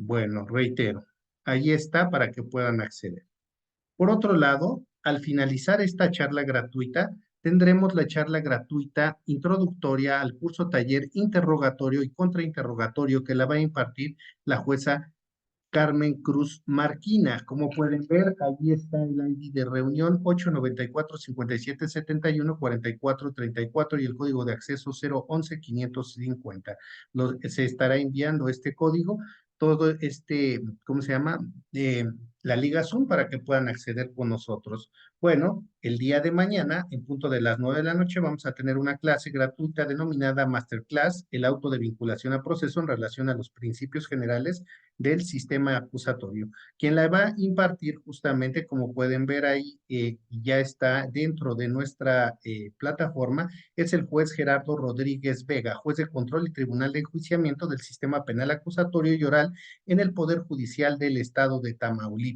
Bueno, reitero, ahí está para que puedan acceder. Por otro lado, al finalizar esta charla gratuita, tendremos la charla gratuita introductoria al curso taller interrogatorio y contrainterrogatorio que la va a impartir la jueza Carmen Cruz Marquina. Como pueden ver, allí está el ID de reunión 894-5771-4434 y el código de acceso 011-550. Se estará enviando este código, todo este, ¿cómo se llama? La Liga Zoom para que puedan acceder con nosotros. Bueno, el día de mañana, en punto de las 9 de la noche, vamos a tener una clase gratuita denominada Masterclass, el auto de vinculación a proceso en relación a los principios generales del sistema acusatorio. Quien la va a impartir justamente, como pueden ver ahí, ya está dentro de nuestra plataforma, es el juez Gerardo Rodríguez Vega, juez de control y tribunal de enjuiciamiento del sistema penal acusatorio y oral en el Poder Judicial del Estado de Tamaulipas.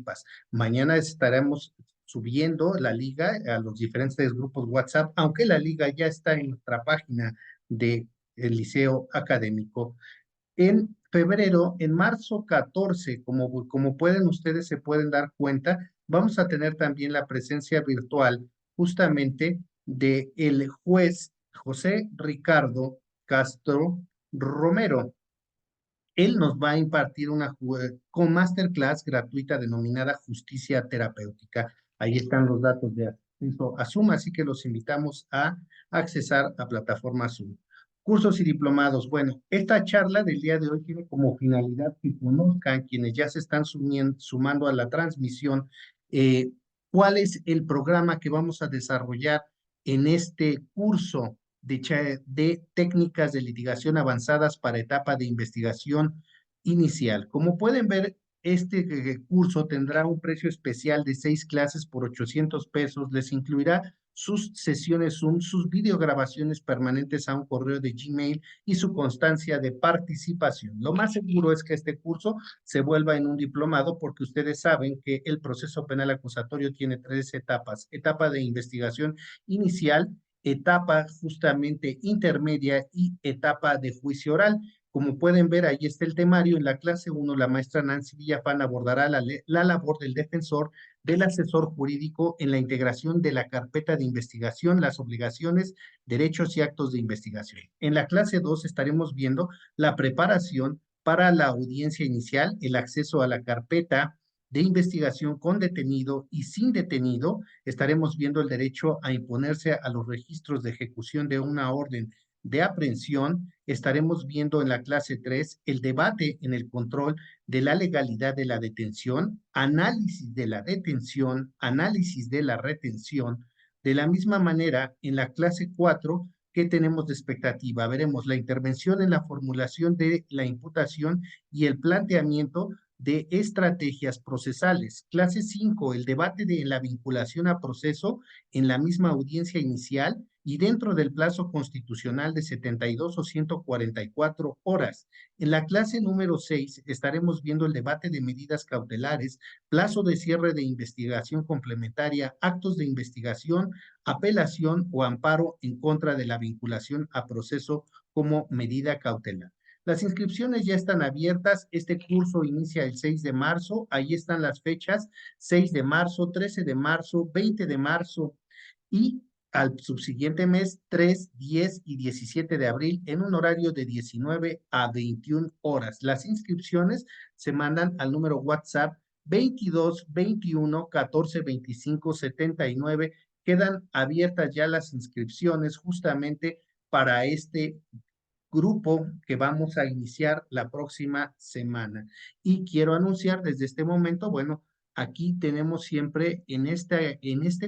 Mañana estaremos subiendo la liga a los diferentes grupos WhatsApp, aunque la liga ya está en nuestra página de el Liceo Académico. En febrero, en marzo 14, como pueden ustedes se pueden dar cuenta, vamos a tener también la presencia virtual justamente de el juez José Ricardo Castro Romero. Él nos va a impartir una con masterclass gratuita denominada Justicia Terapéutica. Ahí están los datos de acceso a Zoom, así que los invitamos a accesar a plataforma Zoom. Cursos y diplomados. Bueno, esta charla del día de hoy tiene como finalidad que conozcan quienes ya se están sumando a la transmisión, eh, cuál es el programa que vamos a desarrollar en este curso de técnicas de litigación avanzadas para etapa de investigación inicial. Como pueden ver, este curso tendrá un precio especial de 6 clases por 800 pesos. Les incluirá sus sesiones Zoom, sus videograbaciones permanentes a un correo de Gmail y su constancia de participación. Lo más seguro es que este curso se vuelva en un diplomado porque ustedes saben que el proceso penal acusatorio tiene 3 etapas. Etapa de investigación inicial, etapa justamente intermedia y etapa de juicio oral. Como pueden ver, ahí está el temario. En la clase 1, la maestra Nancy Villafán abordará la labor del defensor, del asesor jurídico en la integración de la carpeta de investigación, las obligaciones, derechos y actos de investigación. En la clase 2 estaremos viendo la preparación para la audiencia inicial, el acceso a la carpeta de investigación con detenido y sin detenido. Estaremos viendo el derecho a imponerse a los registros de ejecución de una orden de aprehensión. Estaremos viendo en la clase 3 el debate en el control de la legalidad de la detención, análisis de la detención, análisis de la retención. De la misma manera, en la clase 4, ¿qué tenemos de expectativa? Veremos la intervención en la formulación de la imputación y el planteamiento de estrategias procesales. Clase 5, el debate de la vinculación a proceso en la misma audiencia inicial y dentro del plazo constitucional de 72 o 144 horas. En la clase número 6 estaremos viendo el debate de medidas cautelares, plazo de cierre de investigación complementaria, actos de investigación, apelación o amparo en contra de la vinculación a proceso como medida cautelar. Las inscripciones ya están abiertas. Este curso inicia el 6 de marzo. Ahí están las fechas: 6 de marzo, 13 de marzo, 20 de marzo y al subsiguiente mes 3, 10 y 17 de abril en un horario de 19 a 21 horas. Las inscripciones se mandan al número WhatsApp 22 21 14 25 79. Quedan abiertas ya las inscripciones justamente para este grupo que vamos a iniciar la próxima semana. Y quiero anunciar desde este momento, bueno, aquí tenemos siempre en este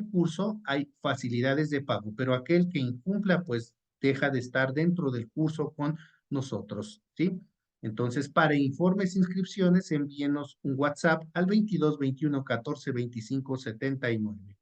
curso hay facilidades de pago, pero aquel que incumpla, pues deja de estar dentro del curso con nosotros, ¿sí? Entonces, para informes e inscripciones, envíenos un WhatsApp al 22 21 14 25 79.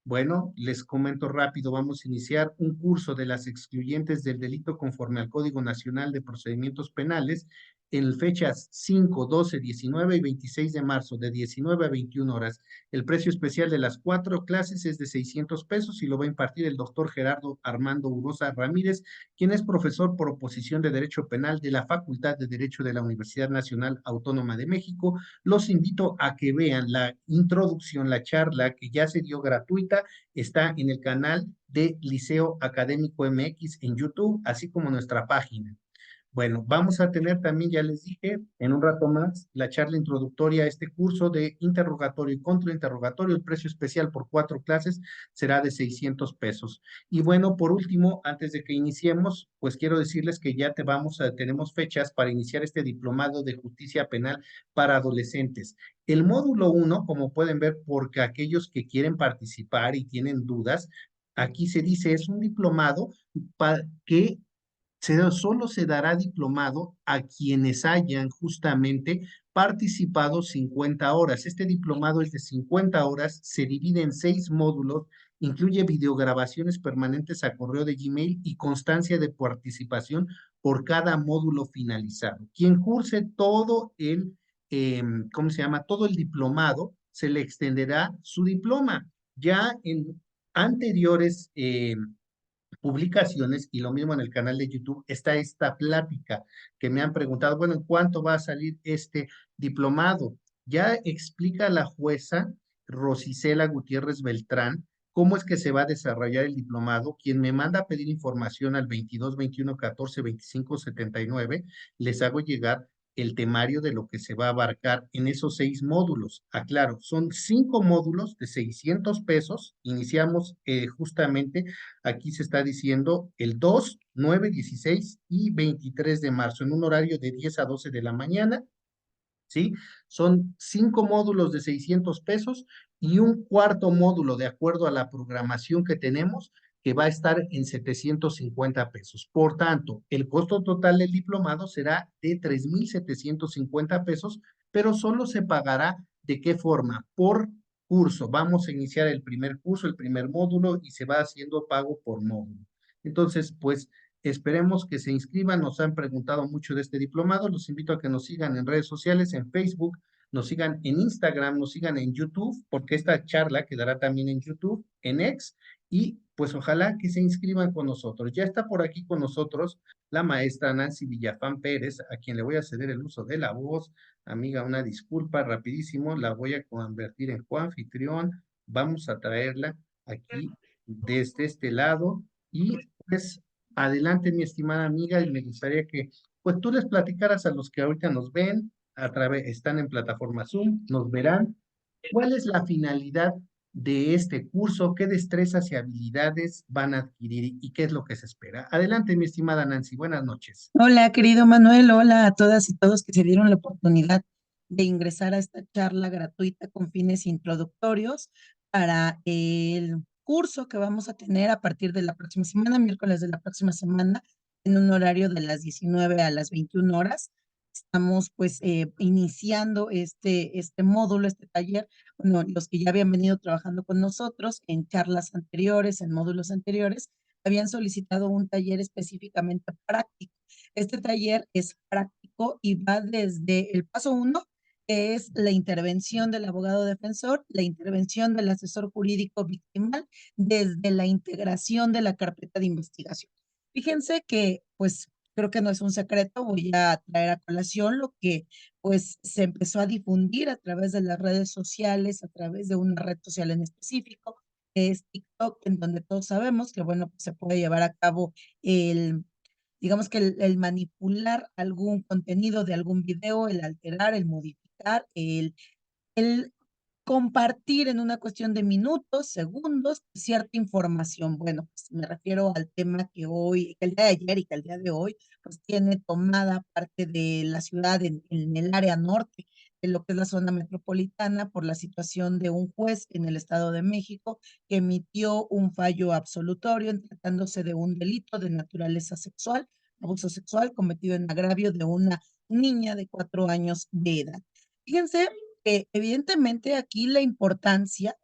Bueno, les comento rápido, vamos a iniciar un curso de las excluyentes del delito conforme al Código Nacional de Procedimientos Penales. en fechas 5, 12, 19 y 26 de marzo, de 19 a 21 horas. El precio especial de las 4 clases es de 600 pesos y lo va a impartir el doctor Gerardo Armando Urosa Ramírez, quien es profesor por oposición de Derecho Penal de la Facultad de Derecho de la Universidad Nacional Autónoma de México. Los invito a que vean la introducción, la charla que ya se dio gratuita, está en el canal de Liceo Académico MX en YouTube, así como nuestra página. Bueno, vamos a tener también, ya les dije, en un rato más, la charla introductoria a este curso de interrogatorio y contrainterrogatorio. El precio especial por 4 clases será de 600 pesos. Y bueno, por último, antes de que iniciemos, pues quiero decirles que ya tenemos fechas para iniciar este diplomado de justicia penal para adolescentes. El módulo 1, como pueden ver, porque aquellos que quieren participar y tienen dudas, aquí se dice, es un diplomado que solo se dará diplomado a quienes hayan justamente participado 50 horas. Este diplomado es de 50 horas, se divide en 6 módulos, incluye videograbaciones permanentes a correo de Gmail y constancia de participación por cada módulo finalizado. Quien curse todo ¿cómo se llama? Todo el diplomado, se le extenderá su diploma. Ya en anteriores publicaciones y lo mismo en el canal de YouTube está esta plática que me han preguntado, bueno, ¿en cuánto va a salir este diplomado? Ya explica la jueza Rosicela Gutiérrez Beltrán cómo es que se va a desarrollar el diplomado. Quien me manda a pedir información al 22 21 14 25 79, les hago llegar el temario de lo que se va a abarcar en esos 6 módulos. Aclaro, son 5 módulos de 600 pesos. Iniciamos justamente. Aquí se está diciendo el 2, 9, 16 y 23 de marzo en un horario de 10 a 12 de la mañana. ¿Sí? Son 5 módulos de 600 pesos y un cuarto módulo de acuerdo a la programación que tenemos que va a estar en 750 pesos. Por tanto, el costo total del diplomado será de 3,750 pesos, pero solo se pagará ¿de qué forma? Por curso. Vamos a iniciar el primer curso, el primer módulo y se va haciendo pago por módulo. Entonces, pues esperemos que se inscriban. Nos han preguntado mucho de este diplomado. Los invito a que nos sigan en redes sociales, en Facebook, nos sigan en Instagram, nos sigan en YouTube, porque esta charla quedará también en YouTube, en X, y pues ojalá que se inscriban con nosotros. Ya está por aquí con nosotros la maestra Nancy Villafán Pérez, a quien le voy a ceder el uso de la voz. Amiga, una disculpa, rapidísimo, la voy a convertir en coanfitrión. Vamos a traerla aquí desde este lado y pues adelante, mi estimada amiga, y me gustaría que pues tú les platicaras a los que ahorita nos ven, están en plataforma Zoom, nos verán, cuál es la finalidad de este curso, qué destrezas y habilidades van a adquirir y qué es lo que se espera. Adelante, mi estimada Nancy, buenas noches. Hola, querido Manuel, hola a todas y todos que se dieron la oportunidad de ingresar a esta charla gratuita con fines introductorios para el curso que vamos a tener a partir de la próxima semana, miércoles de la próxima semana, en un horario de las 19 a las 21 horas. Estamos pues iniciando este módulo, este taller, bueno, los que ya habían venido trabajando con nosotros en charlas anteriores, en módulos anteriores, habían solicitado un taller específicamente práctico. Este taller es práctico y va desde el paso 1, que es la intervención del abogado defensor, la intervención del asesor jurídico victimal, desde la integración de la carpeta de investigación. Fíjense que, pues, creo que no es un secreto, voy a traer a colación lo que, pues, se empezó a difundir a través de las redes sociales, a través de una red social en específico, que es TikTok, en donde todos sabemos que, bueno, pues, se puede llevar a cabo el digamos que el manipular algún contenido de algún video, el alterar, el modificar, el compartir en una cuestión de minutos, segundos, cierta información. Bueno, pues me refiero al tema que hoy, que el día de ayer y que el día de hoy, pues tiene tomada parte de la ciudad en el área norte de lo que es la zona metropolitana por la situación de un juez en el Estado de México que emitió un fallo absolutorio en tratándose de un delito de naturaleza sexual, abuso sexual cometido en agravio de una niña de 4 años de edad. Fíjense evidentemente aquí la importancia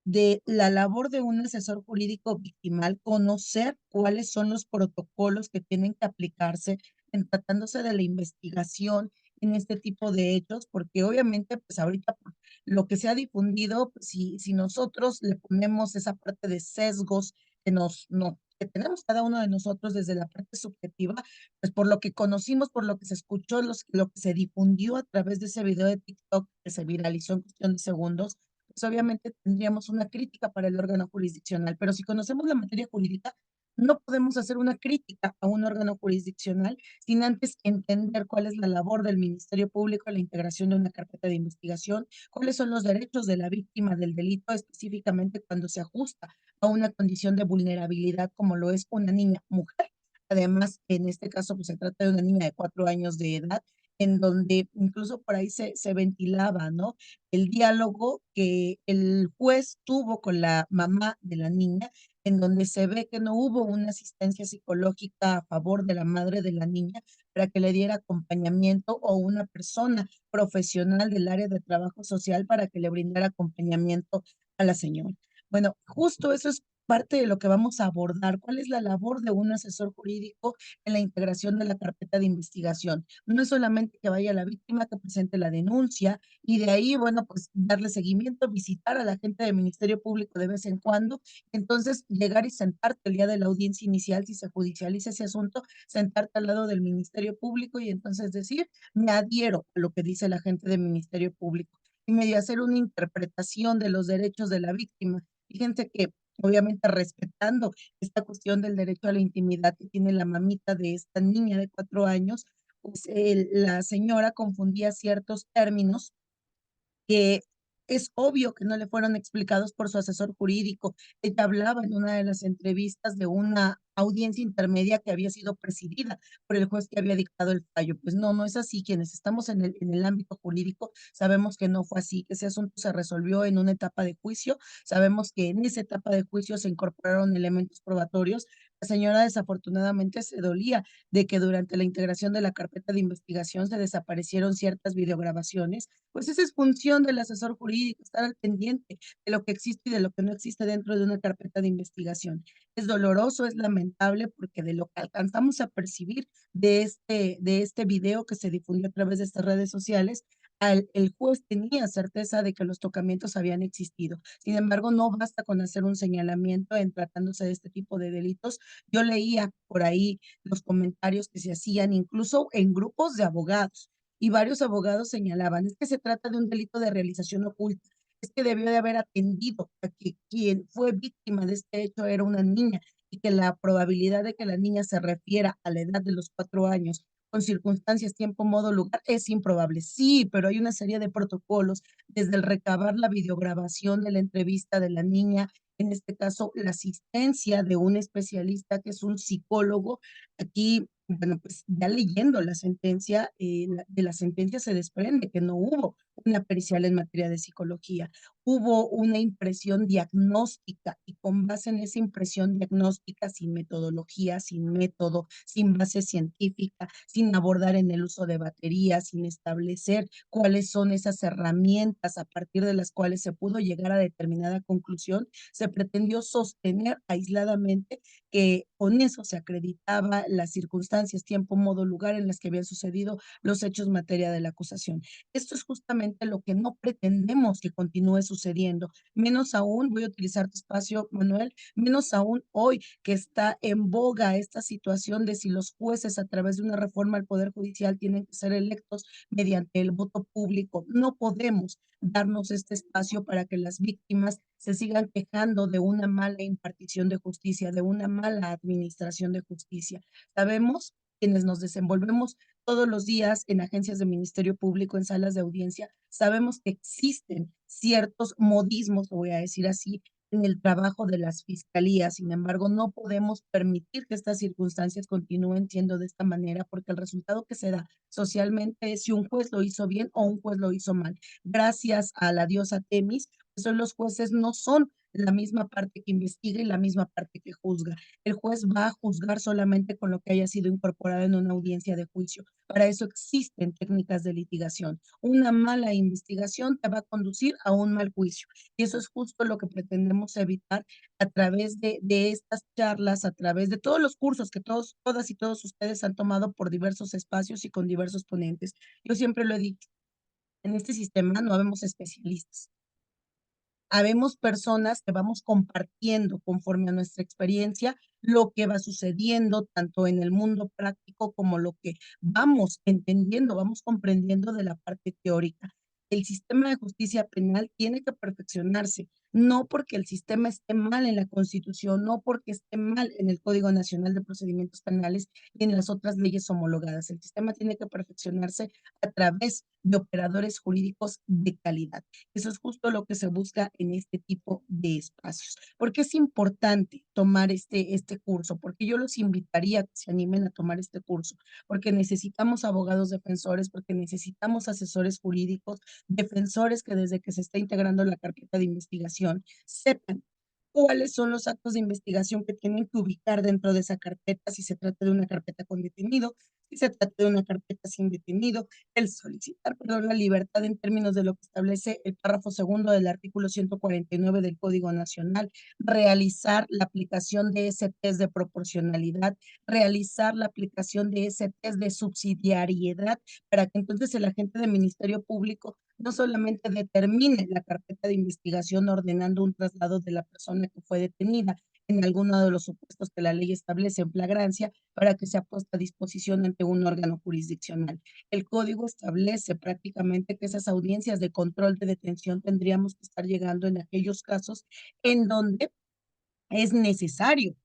de la labor de un asesor jurídico victimal, conocer cuáles son los protocolos que tienen que aplicarse en tratándose de la investigación en este tipo de hechos, porque obviamente, pues ahorita por lo que se ha difundido, pues, si nosotros le ponemos esa parte de sesgos que nos no que tenemos cada uno de nosotros desde la parte subjetiva, pues, por lo que conocimos, por lo que se escuchó, lo que se difundió a través de ese video de TikTok que se viralizó en cuestión de segundos, pues, obviamente tendríamos una crítica para el órgano jurisdiccional, pero si conocemos la materia jurídica, no podemos hacer una crítica a un órgano jurisdiccional sin antes entender cuál es la labor del Ministerio Público en la integración de una carpeta de investigación, cuáles son los derechos de la víctima del delito, específicamente cuando se ajusta a una condición de vulnerabilidad como lo es una niña mujer. Además, en este caso, pues se trata de una niña de 4 años de edad, en donde incluso por ahí se ventilaba, ¿no? El diálogo que el juez tuvo con la mamá de la niña, en donde se ve que no hubo una asistencia psicológica a favor de la madre de la niña para que le diera acompañamiento o una persona profesional del área de trabajo social para que le brindara acompañamiento a la señora. Bueno, justo eso es parte de lo que vamos a abordar. ¿Cuál es la labor de un asesor jurídico en la integración de la carpeta de investigación? No es solamente que vaya la víctima, que presente la denuncia y de ahí, bueno, pues darle seguimiento, visitar a la gente del Ministerio Público de vez en cuando, entonces llegar y sentarte el día de la audiencia inicial, si se judicializa ese asunto, sentarte al lado del Ministerio Público y entonces decir, me adhiero a lo que dice la gente del Ministerio Público y medio hacer una interpretación de los derechos de la víctima. Fíjense que obviamente respetando esta cuestión del derecho a la intimidad que tiene la mamita de esta niña de 4 años, pues la señora confundía ciertos términos que es obvio que no le fueron explicados por su asesor jurídico. Ella hablaba en una de las entrevistas de una audiencia intermedia que había sido presidida por el juez que había dictado el fallo. Pues no, no es así. Quienes estamos en el ámbito jurídico sabemos que no fue así, que ese asunto se resolvió en una etapa de juicio. Sabemos que en esa etapa de juicio se incorporaron elementos probatorios. La señora desafortunadamente se dolía de que durante la integración de la carpeta de investigación se desaparecieron ciertas videograbaciones, pues esa es función del asesor jurídico, estar al pendiente de lo que existe y de lo que no existe dentro de una carpeta de investigación. Es doloroso, es lamentable, porque de lo que alcanzamos a percibir de este video que se difundió a través de estas redes sociales, el juez tenía certeza de que los tocamientos habían existido. Sin embargo, no basta con hacer un señalamiento en tratándose de este tipo de delitos. Yo leía por ahí los comentarios que se hacían, incluso en grupos de abogados, y varios abogados señalaban, es que se trata de un delito de realización oculta, es que debió de haber atendido a que quien fue víctima de este hecho era una niña y que la probabilidad de que la niña se refiera a la edad de los 4 años con circunstancias, tiempo, modo, lugar, es improbable. Sí, pero hay una serie de protocolos, desde el recabar la videograbación de la entrevista de la niña, en este caso, la asistencia de un especialista que es un psicólogo. Aquí, bueno, pues ya leyendo la sentencia, de la sentencia se desprende que no hubo una pericial en materia de psicología, hubo una impresión diagnóstica y con base en esa impresión diagnóstica, sin metodología, sin método, sin base científica, sin abordar en el uso de baterías, sin establecer cuáles son esas herramientas a partir de las cuales se pudo llegar a determinada conclusión, se pretendió sostener aisladamente que con eso se acreditaba las circunstancias, tiempo, modo, lugar en las que habían sucedido los hechos materia de la acusación. Esto es justamente lo que no pretendemos que continúe sucediendo, menos aún, voy a utilizar tu espacio, Manuel, menos aún hoy que está en boga esta situación de si los jueces a través de una reforma al Poder Judicial tienen que ser electos mediante el voto público. No podemos darnos este espacio para que las víctimas se sigan quejando de una mala impartición de justicia, de una mala administración de justicia. Sabemos, quienes nos desenvolvemos todos los días en agencias de Ministerio Público, en salas de audiencia, sabemos que existen ciertos modismos, lo voy a decir así, en el trabajo de las fiscalías. Sin embargo, no podemos permitir que estas circunstancias continúen siendo de esta manera, porque el resultado que se da socialmente es si un juez lo hizo bien o un juez lo hizo mal. Gracias a la diosa Temis, pues hoy los jueces no son la misma parte que investiga y la misma parte que juzga. El juez va a juzgar solamente con lo que haya sido incorporado en una audiencia de juicio. Para eso existen técnicas de litigación. Una mala investigación te va a conducir a un mal juicio. Y eso es justo lo que pretendemos evitar a través de estas charlas, a través de todos los cursos que todas y todos ustedes han tomado por diversos espacios y con diversos ponentes. Yo siempre lo he dicho, en este sistema no habemos especialistas. Habemos personas que vamos compartiendo conforme a nuestra experiencia lo que va sucediendo tanto en el mundo práctico como lo que vamos entendiendo, vamos comprendiendo de la parte teórica. El sistema de justicia penal tiene que perfeccionarse, no porque el sistema esté mal en la Constitución, no porque esté mal en el Código Nacional de Procedimientos Penales y en las otras leyes homologadas. El sistema tiene que perfeccionarse a través de operadores jurídicos de calidad. Eso es justo lo que se busca en este tipo de espacios. ¿Por qué es importante tomar este curso? Porque yo los invitaría a que se animen a tomar este curso, porque necesitamos abogados defensores, porque necesitamos asesores jurídicos, defensores que desde que se está integrando la carpeta de investigación sepan cuáles son los actos de investigación que tienen que ubicar dentro de esa carpeta, si se trata de una carpeta con detenido, si se trata de una carpeta sin detenido, el solicitar, perdón, la libertad en términos de lo que establece el párrafo segundo del artículo 149 del Código Nacional, realizar la aplicación de ese test de proporcionalidad, realizar la aplicación de ese test de subsidiariedad, para que entonces el agente del Ministerio Público no solamente determine la carpeta de investigación ordenando un traslado de la persona que fue detenida en alguno de los supuestos que la ley establece en flagrancia para que sea puesta a disposición ante un órgano jurisdiccional. El código establece prácticamente que esas audiencias de control de detención tendríamos que estar llegando en aquellos casos en donde es necesario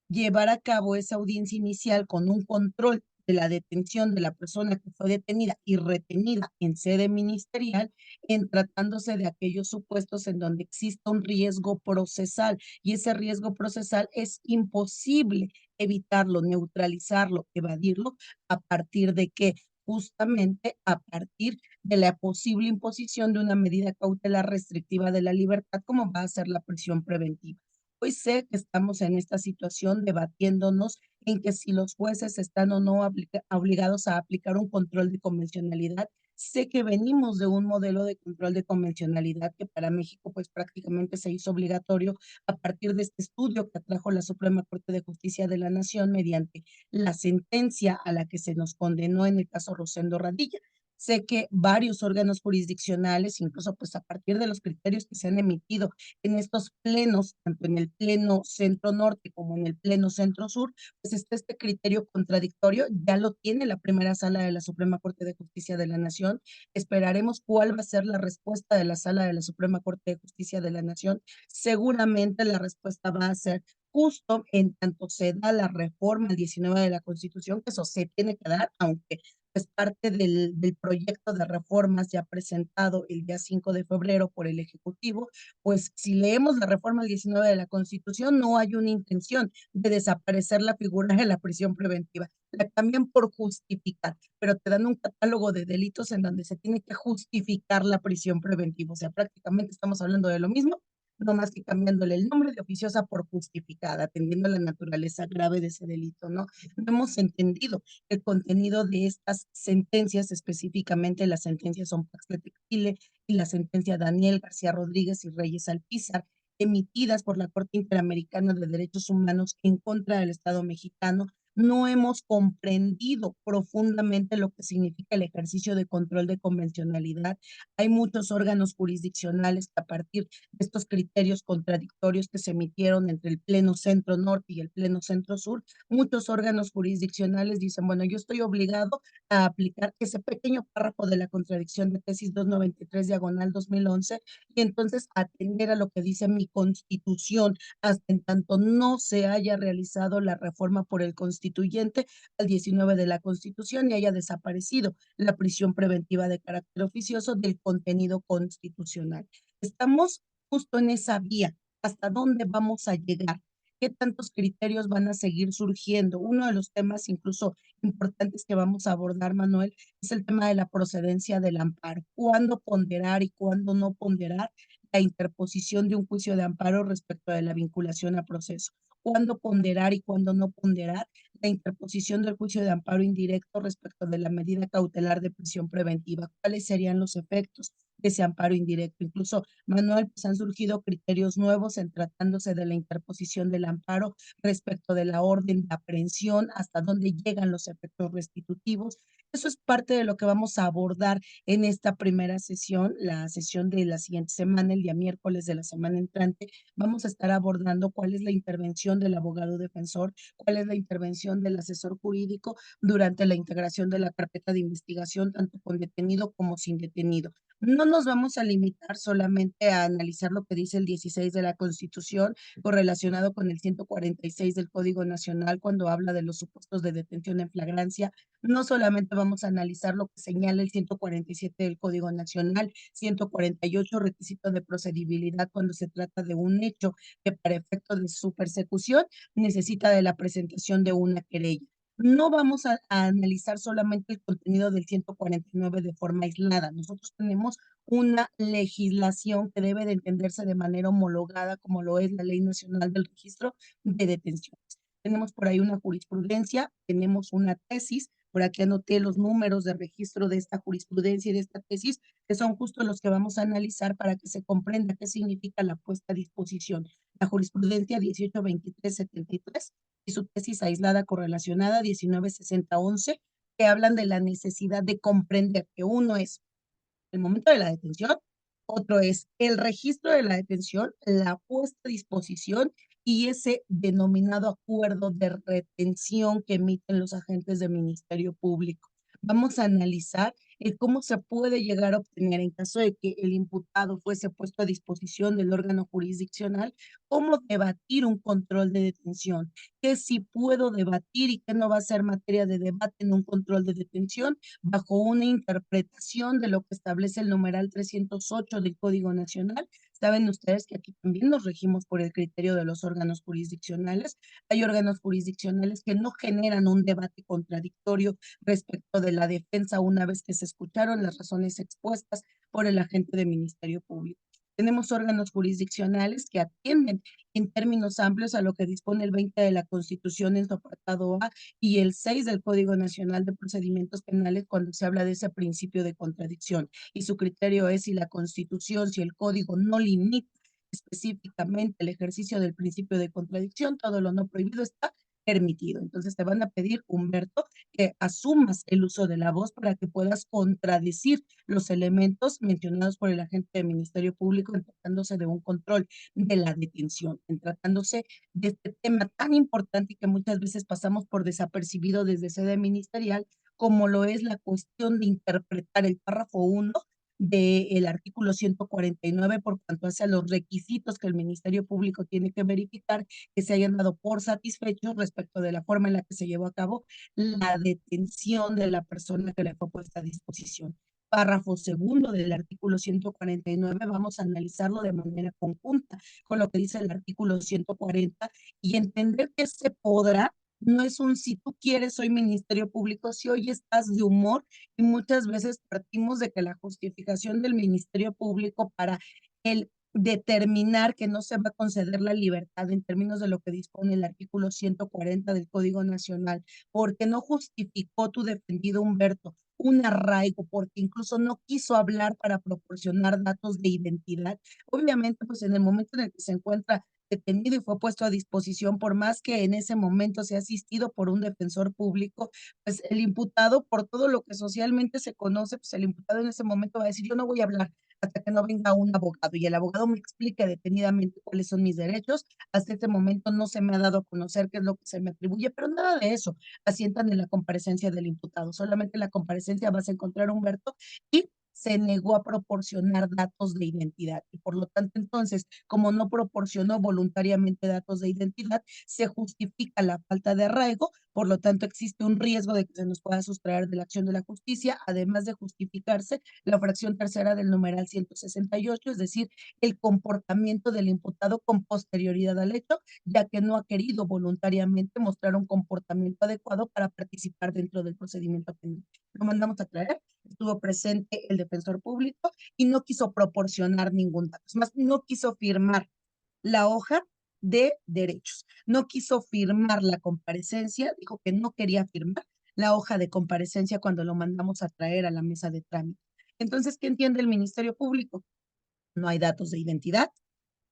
llevar a cabo esa audiencia inicial con un control de la detención de la persona que fue detenida y retenida en sede ministerial, en tratándose de aquellos supuestos en donde exista un riesgo procesal, y ese riesgo procesal es imposible evitarlo, neutralizarlo, evadirlo, a partir de que justamente a partir de la posible imposición de una medida cautelar restrictiva de la libertad, como va a ser la prisión preventiva. Hoy sé que estamos en esta situación debatiéndonos en que si los jueces están o no obligados a aplicar un control de convencionalidad. Sé que venimos de un modelo de control de convencionalidad que para México pues prácticamente se hizo obligatorio a partir de este estudio que trajo la Suprema Corte de Justicia de la Nación mediante la sentencia a la que se nos condenó en el caso Rosendo Radilla. Sé que varios órganos jurisdiccionales, incluso pues a partir de los criterios que se han emitido en estos plenos, tanto en el pleno centro norte como en el pleno centro sur, pues está este criterio contradictorio, ya lo tiene la primera sala de la Suprema Corte de Justicia de la Nación. Esperaremos cuál va a ser la respuesta de la sala de la Suprema Corte de Justicia de la Nación. Seguramente la respuesta va a ser justo en tanto se da la reforma al 19 de la Constitución, que eso se tiene que dar, aunque es parte del proyecto de reformas ya presentado el día 5 de febrero por el Ejecutivo. Pues si leemos la reforma al 19 de la Constitución, no hay una intención de desaparecer la figura de la prisión preventiva. La cambian por justificar, pero te dan un catálogo de delitos en donde se tiene que justificar la prisión preventiva. O sea, prácticamente estamos hablando de lo mismo, no más que cambiándole el nombre de oficiosa por justificada, atendiendo la naturaleza grave de ese delito, ¿no? No hemos entendido el contenido de estas sentencias, específicamente las sentencias son Pax Textile y la sentencia Daniel García Rodríguez y Reyes Alpizar, emitidas por la Corte Interamericana de Derechos Humanos en contra del Estado mexicano. No hemos comprendido profundamente lo que significa el ejercicio de control de convencionalidad. Hay muchos órganos jurisdiccionales que a partir de estos criterios contradictorios que se emitieron entre el Pleno Centro Norte y el Pleno Centro Sur, muchos órganos jurisdiccionales dicen, bueno, yo estoy obligado a aplicar ese pequeño párrafo de la contradicción de tesis 293 diagonal 2011 y entonces atender a lo que dice mi constitución hasta en tanto no se haya realizado la reforma por el constituyente al 19 de la Constitución y haya desaparecido la prisión preventiva de carácter oficioso del contenido constitucional. Estamos justo en esa vía. ¿Hasta dónde vamos a llegar? ¿Qué tantos criterios van a seguir surgiendo? Uno de los temas incluso importantes que vamos a abordar, Manuel, es el tema de la procedencia del amparo. ¿Cuándo ponderar y cuándo no ponderar la interposición de un juicio de amparo respecto de la vinculación a proceso. Cuándo ponderar y cuándo no ponderar la interposición del juicio de amparo indirecto respecto de la medida cautelar de prisión preventiva. ¿Cuáles serían los efectos de ese amparo indirecto? Incluso, Manuel, pues han surgido criterios nuevos en tratándose de la interposición del amparo respecto de la orden de aprehensión, hasta dónde llegan los efectos restitutivos. Eso es parte de lo que vamos a abordar en esta primera sesión, la sesión de la siguiente semana, el día miércoles de la semana entrante. Vamos a estar abordando cuál es la intervención del abogado defensor, cuál es la intervención del asesor jurídico durante la integración de la carpeta de investigación, tanto con detenido como sin detenido. No nos vamos a limitar solamente a analizar lo que dice el 16 de la Constitución correlacionado con el 146 del Código Nacional cuando habla de los supuestos de detención en flagrancia. No solamente vamos a analizar lo que señala el 147 del Código Nacional, 148 requisito de procedibilidad cuando se trata de un hecho que para efectos de su persecución necesita de la presentación de una querella. No vamos a analizar solamente el contenido del 149 de forma aislada. Nosotros tenemos una legislación que debe de entenderse de manera homologada, como lo es la Ley Nacional del Registro de Detenciones. Tenemos por ahí una jurisprudencia, tenemos una tesis, por aquí anoté los números de registro de esta jurisprudencia y de esta tesis, que son justo los que vamos a analizar para que se comprenda qué significa la puesta a disposición. La jurisprudencia 182373 y su tesis aislada correlacionada 196011, que hablan de la necesidad de comprender que uno es el momento de la detención, otro es el registro de la detención, la puesta a disposición y ese denominado acuerdo de retención que emiten los agentes del Ministerio Público. Vamos a analizar cómo se puede llegar a obtener en caso de que el imputado fuese puesto a disposición del órgano jurisdiccional, cómo debatir un control de detención, qué sí puedo debatir y qué no va a ser materia de debate en un control de detención, bajo una interpretación de lo que establece el numeral 308 del Código Nacional. Saben ustedes que aquí también nos regimos por el criterio de los órganos jurisdiccionales. Hay órganos jurisdiccionales que no generan un debate contradictorio respecto de la defensa una vez que se escucharon las razones expuestas por el agente del Ministerio Público. Tenemos órganos jurisdiccionales que atienden en términos amplios a lo que dispone el 20 de la Constitución en su apartado A y el 6 del Código Nacional de Procedimientos Penales cuando se habla de ese principio de contradicción. Y su criterio es si la Constitución, si el Código no limita específicamente el ejercicio del principio de contradicción, todo lo no prohibido está permitido. Entonces te van a pedir, Humberto, que asumas el uso de la voz para que puedas contradecir los elementos mencionados por el agente del Ministerio Público en tratándose de un control de la detención, en tratándose de este tema tan importante y que muchas veces pasamos por desapercibido desde sede ministerial, como lo es la cuestión de interpretar el párrafo 1 del artículo 149 por cuanto hace a los requisitos que el Ministerio Público tiene que verificar que se hayan dado por satisfechos respecto de la forma en la que se llevó a cabo la detención de la persona que le fue puesta a disposición. Párrafo segundo del artículo 149, vamos a analizarlo de manera conjunta con lo que dice el artículo 140 y entender que se podrá, no es un si tú quieres, soy Ministerio Público, si hoy estás de humor y muchas veces partimos de que la justificación del Ministerio Público para el determinar que no se va a conceder la libertad en términos de lo que dispone el artículo 140 del Código Nacional, porque no justificó tu defendido Humberto un arraigo, porque incluso no quiso hablar para proporcionar datos de identidad. Obviamente, pues en el momento en el que se encuentra detenido y fue puesto a disposición, por más que en ese momento sea asistido por un defensor público, pues el imputado, por todo lo que socialmente se conoce, pues el imputado en ese momento va a decir, yo no voy a hablar hasta que no venga un abogado y el abogado me explique detenidamente cuáles son mis derechos. Hasta este momento no se me ha dado a conocer qué es lo que se me atribuye, pero nada de eso asientan en la comparecencia del imputado. Solamente en la comparecencia vas a encontrar a Humberto y se negó a proporcionar datos de identidad y por lo tanto entonces, como no proporcionó voluntariamente datos de identidad, se justifica la falta de arraigo, por lo tanto existe un riesgo de que se nos pueda sustraer de la acción de la justicia, además de justificarse la fracción tercera del numeral 168, es decir, el comportamiento del imputado con posterioridad al hecho, ya que no ha querido voluntariamente mostrar un comportamiento adecuado para participar dentro del procedimiento penal. Lo mandamos a traer. estuvo presente el defensor público y no quiso proporcionar ningún dato. Es más, no quiso firmar la hoja de derechos. No quiso firmar la comparecencia, dijo que no quería firmar la hoja de comparecencia cuando lo mandamos a traer a la mesa de trámite. Entonces, ¿qué entiende el Ministerio Público? No hay datos de identidad,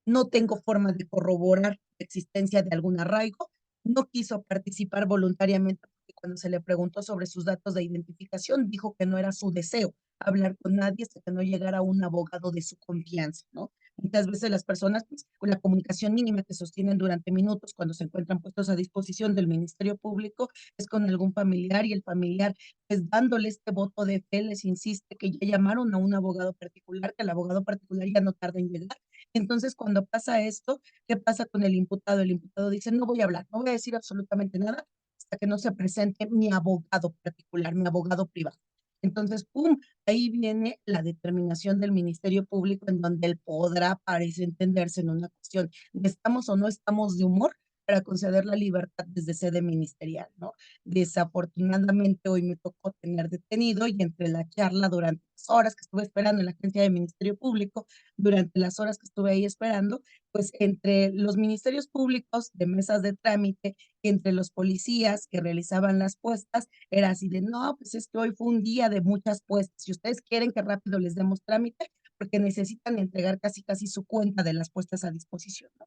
no tengo forma de corroborar la existencia de algún arraigo, no quiso participar voluntariamente porque cuando se le preguntó sobre sus datos de identificación, dijo que no era su deseo hablar con nadie hasta que no llegara un abogado de su confianza, ¿no? Muchas veces las personas, pues, con la comunicación mínima que sostienen durante minutos cuando se encuentran puestos a disposición del Ministerio Público es con algún familiar y el familiar, pues, dándole este voto de fe, les insiste que ya llamaron a un abogado particular, que el abogado particular ya no tarda en llegar. Entonces, cuando pasa esto, ¿qué pasa con el imputado? El imputado dice, no voy a hablar, no voy a decir absolutamente nada hasta que no se presente mi abogado particular, mi abogado privado. Entonces, ¡pum! Ahí viene la determinación del Ministerio Público en donde él podrá, parece entenderse en una cuestión de estamos o no estamos de humor para conceder la libertad desde sede ministerial, ¿no? Desafortunadamente hoy me tocó tener detenido y entre la charla durante las horas que estuve esperando en la agencia del Ministerio Público, durante las horas que estuve ahí esperando, pues entre los ministerios públicos de mesas de trámite, entre los policías que realizaban las puestas, era así de, no, pues es que hoy fue un día de muchas puestas. Si ustedes quieren que rápido les demos trámite, porque necesitan entregar casi casi su cuenta de las puestas a disposición, ¿no?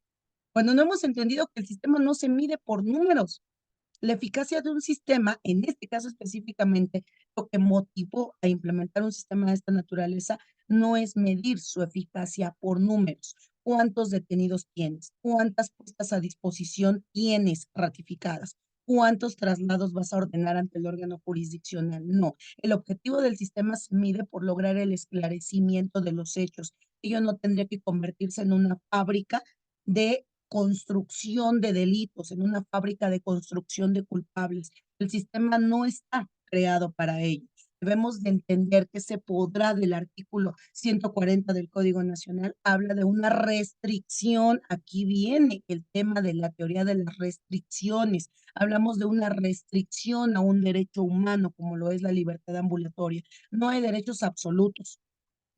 Cuando no hemos entendido que el sistema no se mide por números. La eficacia de un sistema, en este caso específicamente, lo que motivó a implementar un sistema de esta naturaleza no es medir su eficacia por números. ¿Cuántos detenidos tienes? ¿Cuántas puestas a disposición tienes ratificadas? ¿Cuántos traslados vas a ordenar ante el órgano jurisdiccional? No. El objetivo del sistema se mide por lograr el esclarecimiento de los hechos. Ello no tendría que convertirse en una fábrica de construcción de delitos, en una fábrica de construcción de culpables. El sistema no está creado para ello. Debemos de entender que se podrá del artículo 140 del Código Nacional, habla de una restricción. Aquí viene el tema de la teoría de las restricciones. Hablamos de una restricción a un derecho humano como lo es la libertad ambulatoria. No hay derechos absolutos.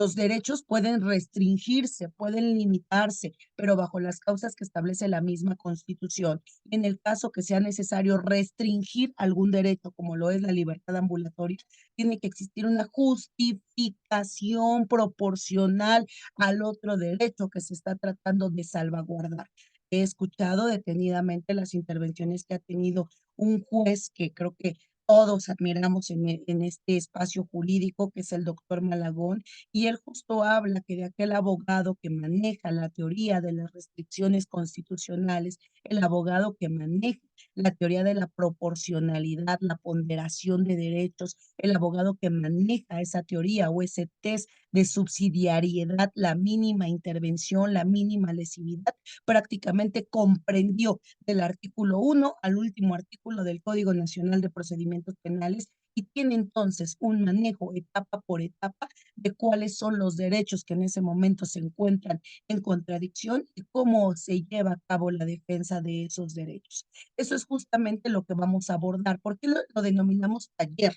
Los derechos pueden restringirse, pueden limitarse, pero bajo las causas que establece la misma Constitución. En el caso que sea necesario restringir algún derecho, como lo es la libertad ambulatoria, tiene que existir una justificación proporcional al otro derecho que se está tratando de salvaguardar. He escuchado detenidamente las intervenciones que ha tenido un juez que creo que todos admiramos en este espacio jurídico, que es el doctor Malagón, y él justo habla que de aquel abogado que maneja la teoría de las restricciones constitucionales, el abogado que maneja la teoría de la proporcionalidad, la ponderación de derechos, el abogado que maneja esa teoría o ese test de subsidiariedad, la mínima intervención, la mínima lesividad, prácticamente comprendió del artículo 1 al último artículo del Código Nacional de Procedimientos Penales y tiene entonces un manejo etapa por etapa de cuáles son los derechos que en ese momento se encuentran en contradicción y cómo se lleva a cabo la defensa de esos derechos. Eso es justamente lo que vamos a abordar. ¿Por qué lo denominamos taller?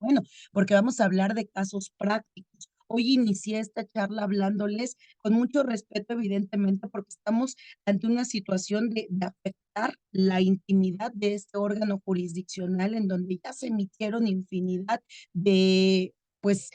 Bueno, porque vamos a hablar de casos prácticos. Hoy inicié esta charla hablándoles con mucho respeto, evidentemente, porque estamos ante una situación de afectar la intimidad de este órgano jurisdiccional en donde ya se emitieron infinidad de, pues,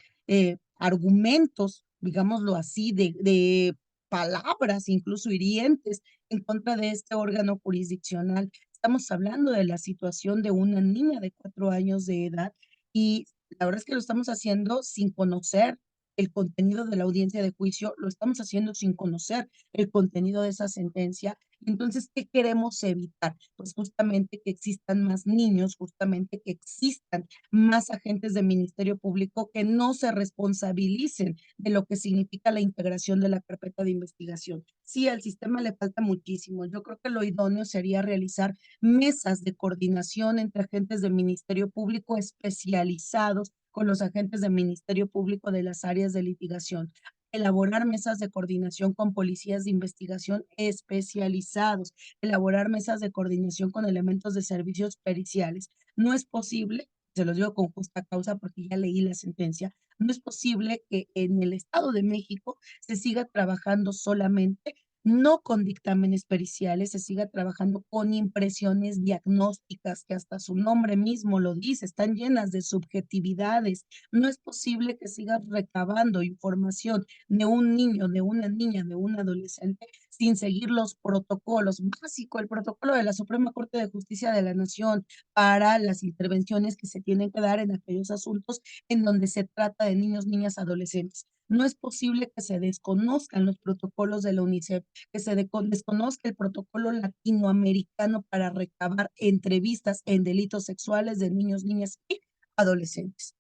argumentos, digámoslo así, de palabras, incluso hirientes, en contra de este órgano jurisdiccional. Estamos hablando de la situación de una niña de 4 años de edad y la verdad es que lo estamos haciendo sin conocer el contenido de la audiencia de juicio, lo estamos haciendo sin conocer el contenido de esa sentencia. Entonces, ¿qué queremos evitar? Pues justamente que existan más niños, justamente que existan más agentes del Ministerio Público que no se responsabilicen de lo que significa la integración de la carpeta de investigación. Sí, al sistema le falta muchísimo. Yo creo que lo idóneo sería realizar mesas de coordinación entre agentes del Ministerio Público especializados con los agentes del Ministerio Público de las áreas de litigación. Elaborar mesas de coordinación con policías de investigación especializados, elaborar mesas de coordinación con elementos de servicios periciales. No es posible se los digo con justa causa porque ya leí la sentencia, no es posible que en el Estado de México se siga trabajando solamente, no con dictámenes periciales, se siga trabajando con impresiones diagnósticas, que hasta su nombre mismo lo dice, están llenas de subjetividades. No es posible que sigas recabando información de un niño, de una niña, de un adolescente, sin seguir los protocolos básicos, el protocolo de la Suprema Corte de Justicia de la Nación para las intervenciones que se tienen que dar en aquellos asuntos en donde se trata de niños, niñas, adolescentes. No es posible que se desconozcan los protocolos de la UNICEF, que se desconozca el protocolo latinoamericano para recabar entrevistas en delitos sexuales de niños, niñas y adolescentes.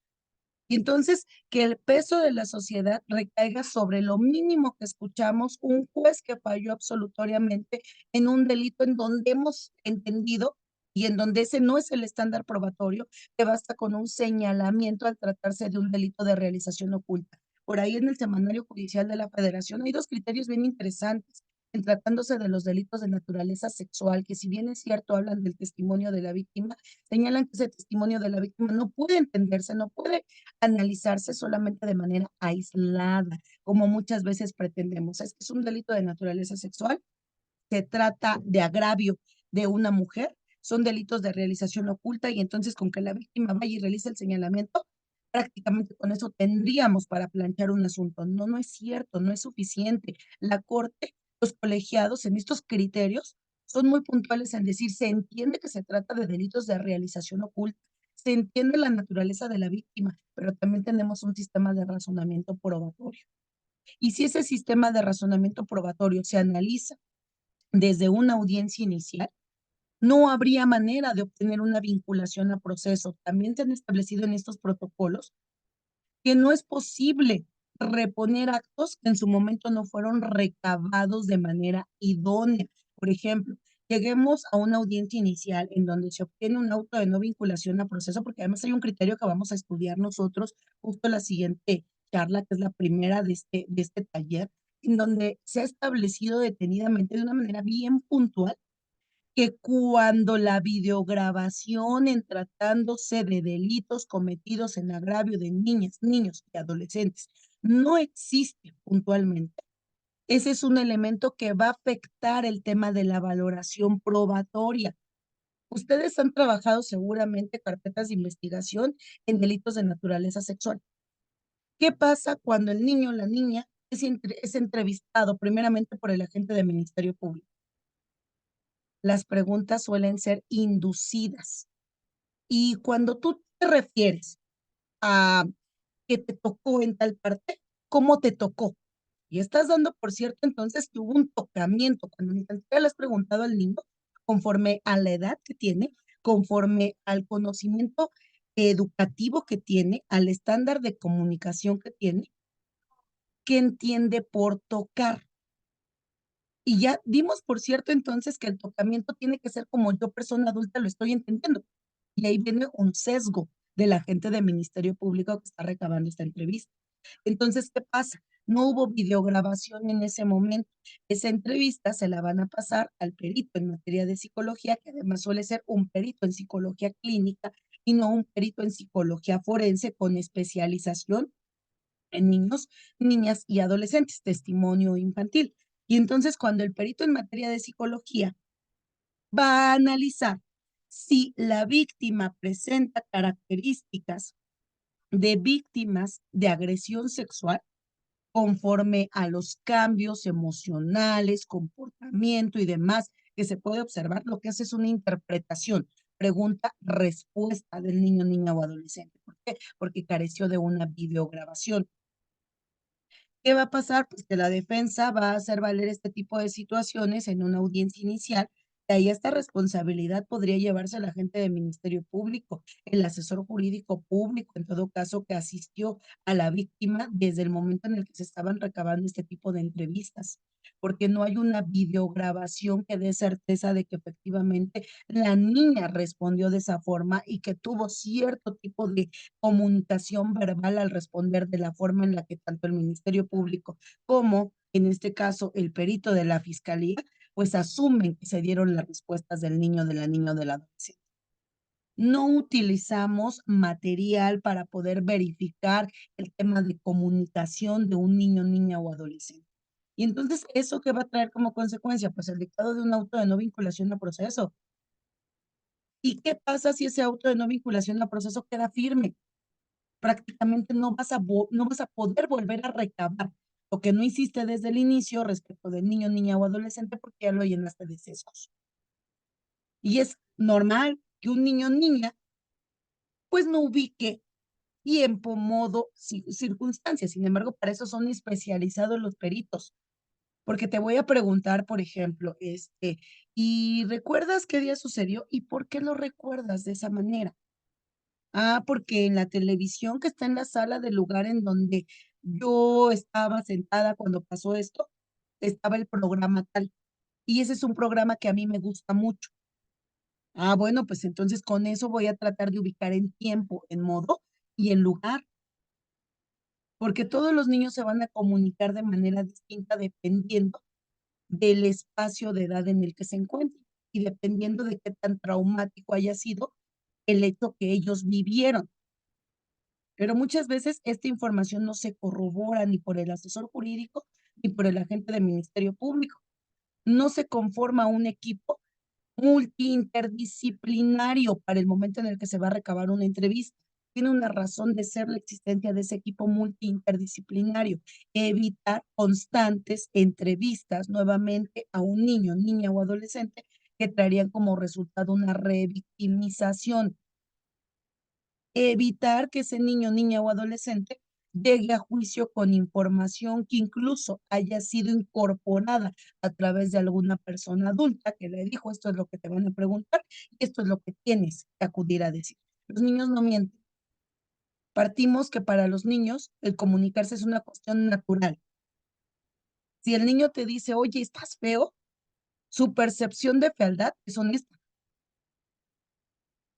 Y entonces, que el peso de la sociedad recaiga sobre lo mínimo que escuchamos, un juez que falló absolutoriamente en un delito en donde hemos entendido y en donde ese no es el estándar probatorio, que basta con un señalamiento al tratarse de un delito de realización oculta. Por ahí en el Semanario Judicial de la Federación hay dos criterios bien interesantes en tratándose de los delitos de naturaleza sexual, que si bien es cierto, hablan del testimonio de la víctima, señalan que ese testimonio de la víctima no puede entenderse, no puede analizarse solamente de manera aislada, como muchas veces pretendemos. Es que es un delito de naturaleza sexual, se trata de agravio de una mujer, son delitos de realización oculta y entonces con que la víctima vaya y realice el señalamiento, prácticamente con eso tendríamos para plantear un asunto. No, no es cierto, no es suficiente. La Corte, los colegiados en estos criterios son muy puntuales en decir, se entiende que se trata de delitos de realización oculta, se entiende la naturaleza de la víctima, pero también tenemos un sistema de razonamiento probatorio. Y si ese sistema de razonamiento probatorio se analiza desde una audiencia inicial, no habría manera de obtener una vinculación a proceso. También se han establecido en estos protocolos que no es posible reponer actos que en su momento no fueron recabados de manera idónea. Por ejemplo, lleguemos a una audiencia inicial en donde se obtiene un auto de no vinculación a proceso, porque además hay un criterio que vamos a estudiar nosotros justo la siguiente charla, que es la primera de este taller, en donde se ha establecido detenidamente de una manera bien puntual que cuando la videograbación en tratándose de delitos cometidos en agravio de niñas, niños y adolescentes no existe puntualmente, ese es un elemento que va a afectar el tema de la valoración probatoria. Ustedes han trabajado seguramente carpetas de investigación en delitos de naturaleza sexual. ¿Qué pasa cuando el niño o la niña es entrevistado primeramente por el agente del Ministerio Público? Las preguntas suelen ser inducidas. Y cuando tú te refieres a que te tocó en tal parte, ¿cómo te tocó? Y estás dando, por cierto, entonces que hubo un tocamiento, cuando ni tan siquiera le has preguntado al niño, conforme a la edad que tiene, conforme al conocimiento educativo que tiene, al estándar de comunicación que tiene, ¿qué entiende por tocar? Y ya dimos, por cierto, entonces que el tocamiento tiene que ser como yo, persona adulta, lo estoy entendiendo. Y ahí viene un sesgo de la gente del Ministerio Público que está recabando esta entrevista. Entonces, ¿qué pasa? No hubo videograbación en ese momento. Esa entrevista se la van a pasar al perito en materia de psicología, que además suele ser un perito en psicología clínica y no un perito en psicología forense con especialización en niños, niñas y adolescentes, testimonio infantil. Y entonces, cuando el perito en materia de psicología va a analizar si la víctima presenta características de víctimas de agresión sexual conforme a los cambios emocionales, comportamiento y demás que se puede observar, lo que hace es una interpretación, pregunta, respuesta del niño, niña o adolescente. ¿Por qué? Porque careció de una videograbación. ¿Qué va a pasar? Pues que la defensa va a hacer valer este tipo de situaciones en una audiencia inicial. De ahí esta responsabilidad podría llevarse la gente del Ministerio Público, el asesor jurídico público, en todo caso, que asistió a la víctima desde el momento en el que se estaban recabando este tipo de entrevistas, porque no hay una videograbación que dé certeza de que efectivamente la niña respondió de esa forma y que tuvo cierto tipo de comunicación verbal al responder de la forma en la que tanto el Ministerio Público como, en este caso, el perito de la Fiscalía, pues asumen que se dieron las respuestas del niño, de la niña o del adolescente. No utilizamos material para poder verificar el tema de comunicación de un niño, niña o adolescente. Y entonces, ¿eso qué va a traer como consecuencia? Pues el dictado de un auto de no vinculación a proceso. ¿Y qué pasa si ese auto de no vinculación a proceso queda firme? Prácticamente no vas a poder volver a recabar lo que no hiciste desde el inicio respecto del niño, niña o adolescente, porque ya lo llenaste de sesgos. Y es normal que un niño, niña, pues no ubique tiempo, modo, circunstancias. Sin embargo, para eso son especializados los peritos, porque te voy a preguntar, por ejemplo, ¿y recuerdas qué día sucedió y por qué lo recuerdas de esa manera? Ah, porque en la televisión que está en la sala del lugar en donde yo estaba sentada cuando pasó esto, estaba el programa tal, y ese es un programa que a mí me gusta mucho. Ah, bueno, pues entonces con eso voy a tratar de ubicar en tiempo, en modo y en lugar. Porque todos los niños se van a comunicar de manera distinta dependiendo del espacio de edad en el que se encuentren y dependiendo de qué tan traumático haya sido el hecho que ellos vivieron. Pero muchas veces esta información no se corrobora ni por el asesor jurídico ni por el agente del Ministerio Público. No se conforma un equipo multiinterdisciplinario para el momento en el que se va a recabar una entrevista. Tiene una razón de ser la existencia de ese equipo multiinterdisciplinario. Evitar constantes entrevistas nuevamente a un niño, niña o adolescente que traerían como resultado una revictimización. Evitar que ese niño, niña o adolescente llegue a juicio con información que incluso haya sido incorporada a través de alguna persona adulta que le dijo, esto es lo que te van a preguntar y esto es lo que tienes que acudir a decir. Los niños no mienten. Partimos que para los niños el comunicarse es una cuestión natural. Si el niño te dice, oye, estás feo, su percepción de fealdad es honesta.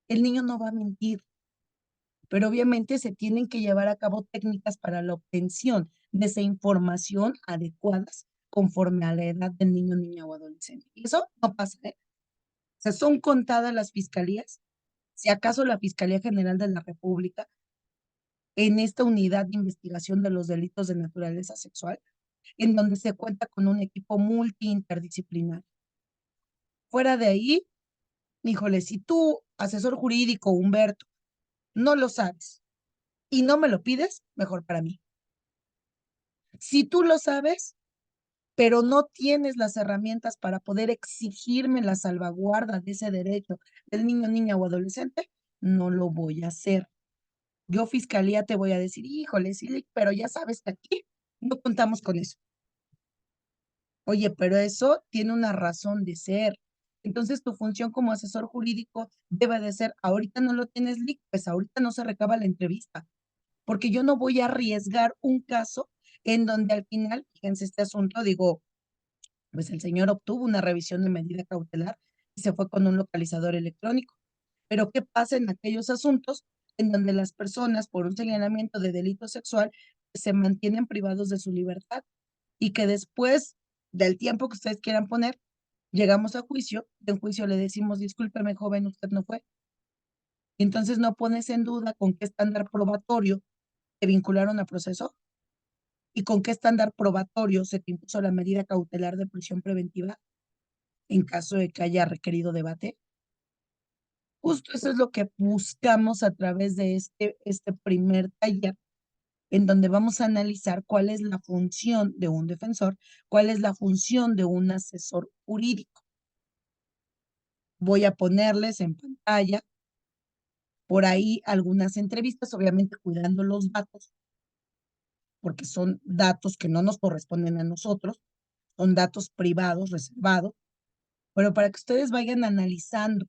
El niño no va a mentir. Pero obviamente se tienen que llevar a cabo técnicas para la obtención de esa información adecuadas conforme a la edad del niño, niña o adolescente. Y eso no pasa, ¿eh? O sea, son contadas las fiscalías, si acaso la Fiscalía General de la República, en esta unidad de investigación de los delitos de naturaleza sexual, en donde se cuenta con un equipo multi-interdisciplinario. Fuera de ahí, híjole, si tú, asesor jurídico, Humberto, no lo sabes y no me lo pides, mejor para mí. Si tú lo sabes, pero no tienes las herramientas para poder exigirme la salvaguarda de ese derecho del niño, niña o adolescente, no lo voy a hacer. Yo, fiscalía, te voy a decir, híjole, sí, pero ya sabes que aquí no contamos con eso. Oye, pero eso tiene una razón de ser. Entonces, tu función como asesor jurídico debe de ser, ahorita no lo tienes lic, pues ahorita no se recaba la entrevista, porque yo no voy a arriesgar un caso en donde al final, fíjense este asunto, digo, pues el señor obtuvo una revisión de medida cautelar y se fue con un localizador electrónico. Pero ¿qué pasa en aquellos asuntos en donde las personas por un señalamiento de delito sexual se mantienen privados de su libertad y que después del tiempo que ustedes quieran poner, llegamos a juicio, y en juicio le decimos, discúlpeme joven, usted no fue? Entonces no pones en duda con qué estándar probatorio te vincularon a proceso y con qué estándar probatorio se te impuso la medida cautelar de prisión preventiva en caso de que haya requerido debate. Justo eso es lo que buscamos a través de este primer taller, en donde vamos a analizar cuál es la función de un defensor, cuál es la función de un asesor jurídico. Voy a ponerles en pantalla por ahí algunas entrevistas, obviamente cuidando los datos, porque son datos que no nos corresponden a nosotros, son datos privados, reservados, pero para que ustedes vayan analizando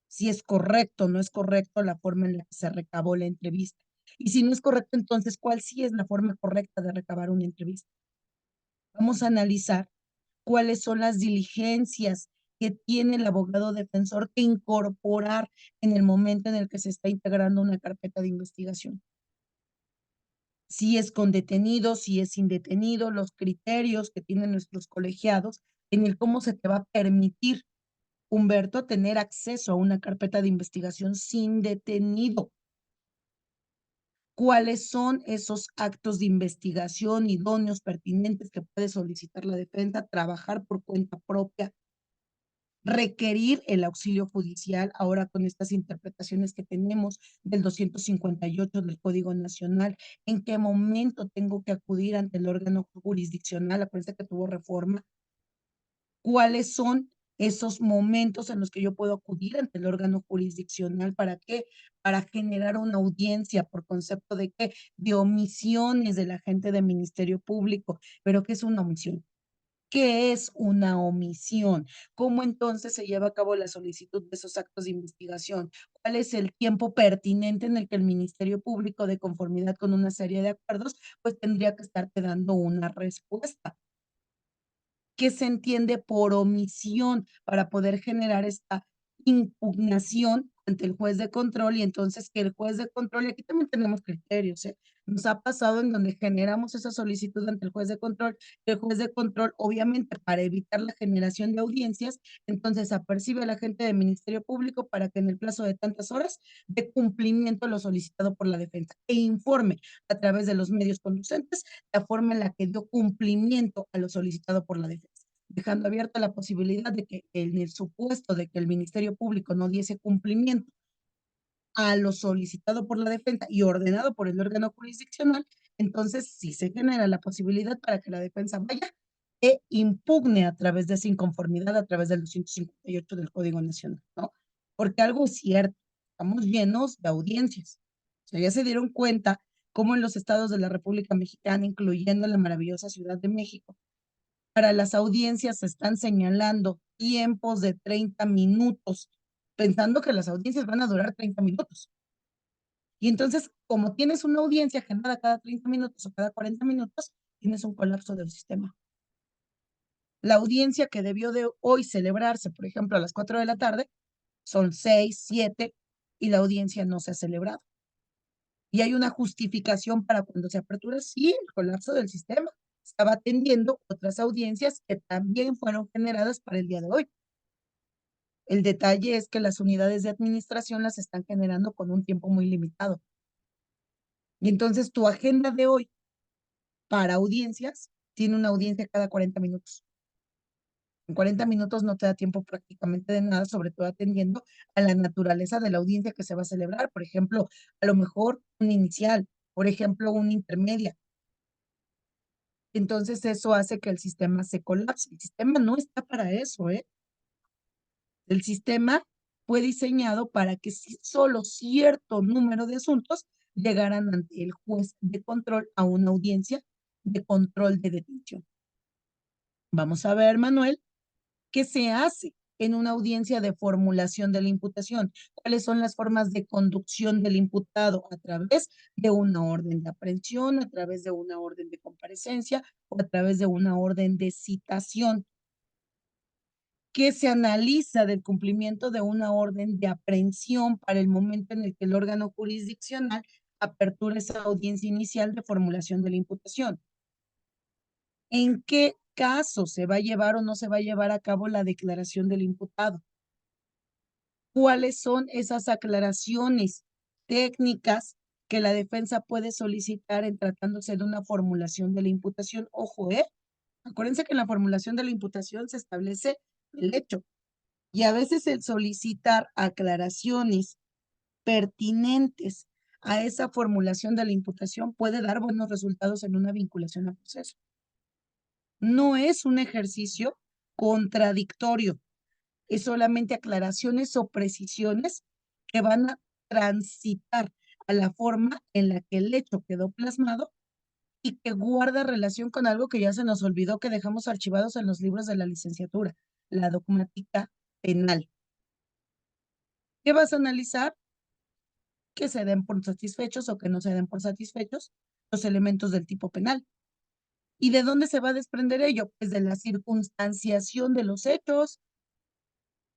si es correcto o no es correcto la forma en la que se recabó la entrevista. Y si no es correcto, entonces, ¿cuál sí es la forma correcta de recabar una entrevista? Vamos a analizar cuáles son las diligencias que tiene el abogado defensor que incorporar en el momento en el que se está integrando una carpeta de investigación. Si es con detenido, si es sin detenido, los criterios que tienen nuestros colegiados en el cómo se te va a permitir Humberto, tener acceso a una carpeta de investigación sin detenido. ¿Cuáles son esos actos de investigación idóneos, pertinentes que puede solicitar la defensa? Trabajar por cuenta propia, requerir el auxilio judicial, ahora con estas interpretaciones que tenemos del 258 del Código Nacional, ¿en qué momento tengo que acudir ante el órgano jurisdiccional? Acuérdense que tuvo reforma. ¿Cuáles son esos momentos en los que yo puedo acudir ante el órgano jurisdiccional? ¿Para qué? Para generar una audiencia por concepto de qué, de omisiones del agente de Ministerio Público. ¿Pero qué es una omisión? ¿Qué es una omisión? ¿Cómo entonces se lleva a cabo la solicitud de esos actos de investigación? ¿Cuál es el tiempo pertinente en el que el Ministerio Público, de conformidad con una serie de acuerdos, pues tendría que estarte dando una respuesta? ¿Qué se entiende por omisión para poder generar esta impugnación ante el juez de control? Y entonces que el juez de control, y aquí también tenemos criterios, ¿eh? Nos ha pasado en donde generamos esa solicitud ante el juez de control, y el juez de control, obviamente, para evitar la generación de audiencias, entonces apercibe al agente del Ministerio Público para que en el plazo de tantas horas dé cumplimiento a lo solicitado por la defensa e informe a través de los medios conducentes la forma en la que dio cumplimiento a lo solicitado por la defensa, dejando abierta la posibilidad de que en el supuesto de que el Ministerio Público no diese cumplimiento a lo solicitado por la defensa y ordenado por el órgano jurisdiccional, entonces sí se genera la posibilidad para que la defensa vaya e impugne a través de esa inconformidad, a través del 258 del Código Nacional, ¿no? Porque algo es cierto, estamos llenos de audiencias. O sea, ya se dieron cuenta cómo en los estados de la República Mexicana, incluyendo la maravillosa Ciudad de México, para las audiencias se están señalando tiempos de 30 minutos, pensando que las audiencias van a durar 30 minutos. Y entonces, como tienes una audiencia agendada cada 30 minutos o cada 40 minutos, tienes un colapso del sistema. La audiencia que debió de hoy celebrarse, por ejemplo, a las 4 de la tarde, son 6, 7, y la audiencia no se ha celebrado. Y hay una justificación para cuando se apertura, sí, el colapso del sistema. Estaba atendiendo otras audiencias que también fueron generadas para el día de hoy. El detalle es que las unidades de administración las están generando con un tiempo muy limitado. Y entonces tu agenda de hoy para audiencias tiene una audiencia cada 40 minutos. En 40 minutos no te da tiempo prácticamente de nada, sobre todo atendiendo a la naturaleza de la audiencia que se va a celebrar. Por ejemplo, a lo mejor un inicial, por ejemplo, una intermedia. Entonces eso hace que el sistema se colapse. El sistema no está para eso, ¿eh? El sistema fue diseñado para que solo cierto número de asuntos llegaran ante el juez de control a una audiencia de control de detención. Vamos a ver, Manuel, ¿qué se hace en una audiencia de formulación de la imputación? ¿Cuáles son las formas de conducción del imputado? A través de una orden de aprehensión, a través de una orden de comparecencia o a través de una orden de citación. ¿Qué se analiza del cumplimiento de una orden de aprehensión para el momento en el que el órgano jurisdiccional apertura esa audiencia inicial de formulación de la imputación? ¿En qué caso se va a llevar o no se va a llevar a cabo la declaración del imputado? ¿Cuáles son esas aclaraciones técnicas que la defensa puede solicitar en tratándose de una formulación de la imputación? Ojo, acuérdense que en la formulación de la imputación se establece el hecho. Y a veces el solicitar aclaraciones pertinentes a esa formulación de la imputación puede dar buenos resultados en una vinculación al proceso. No es un ejercicio contradictorio, es solamente aclaraciones o precisiones que van a transitar a la forma en la que el hecho quedó plasmado y que guarda relación con algo que ya se nos olvidó que dejamos archivados en los libros de la licenciatura, la dogmática penal. ¿Qué vas a analizar? Que se den por satisfechos o que no se den por satisfechos los elementos del tipo penal. ¿Y de dónde se va a desprender ello? Pues de la circunstanciación de los hechos,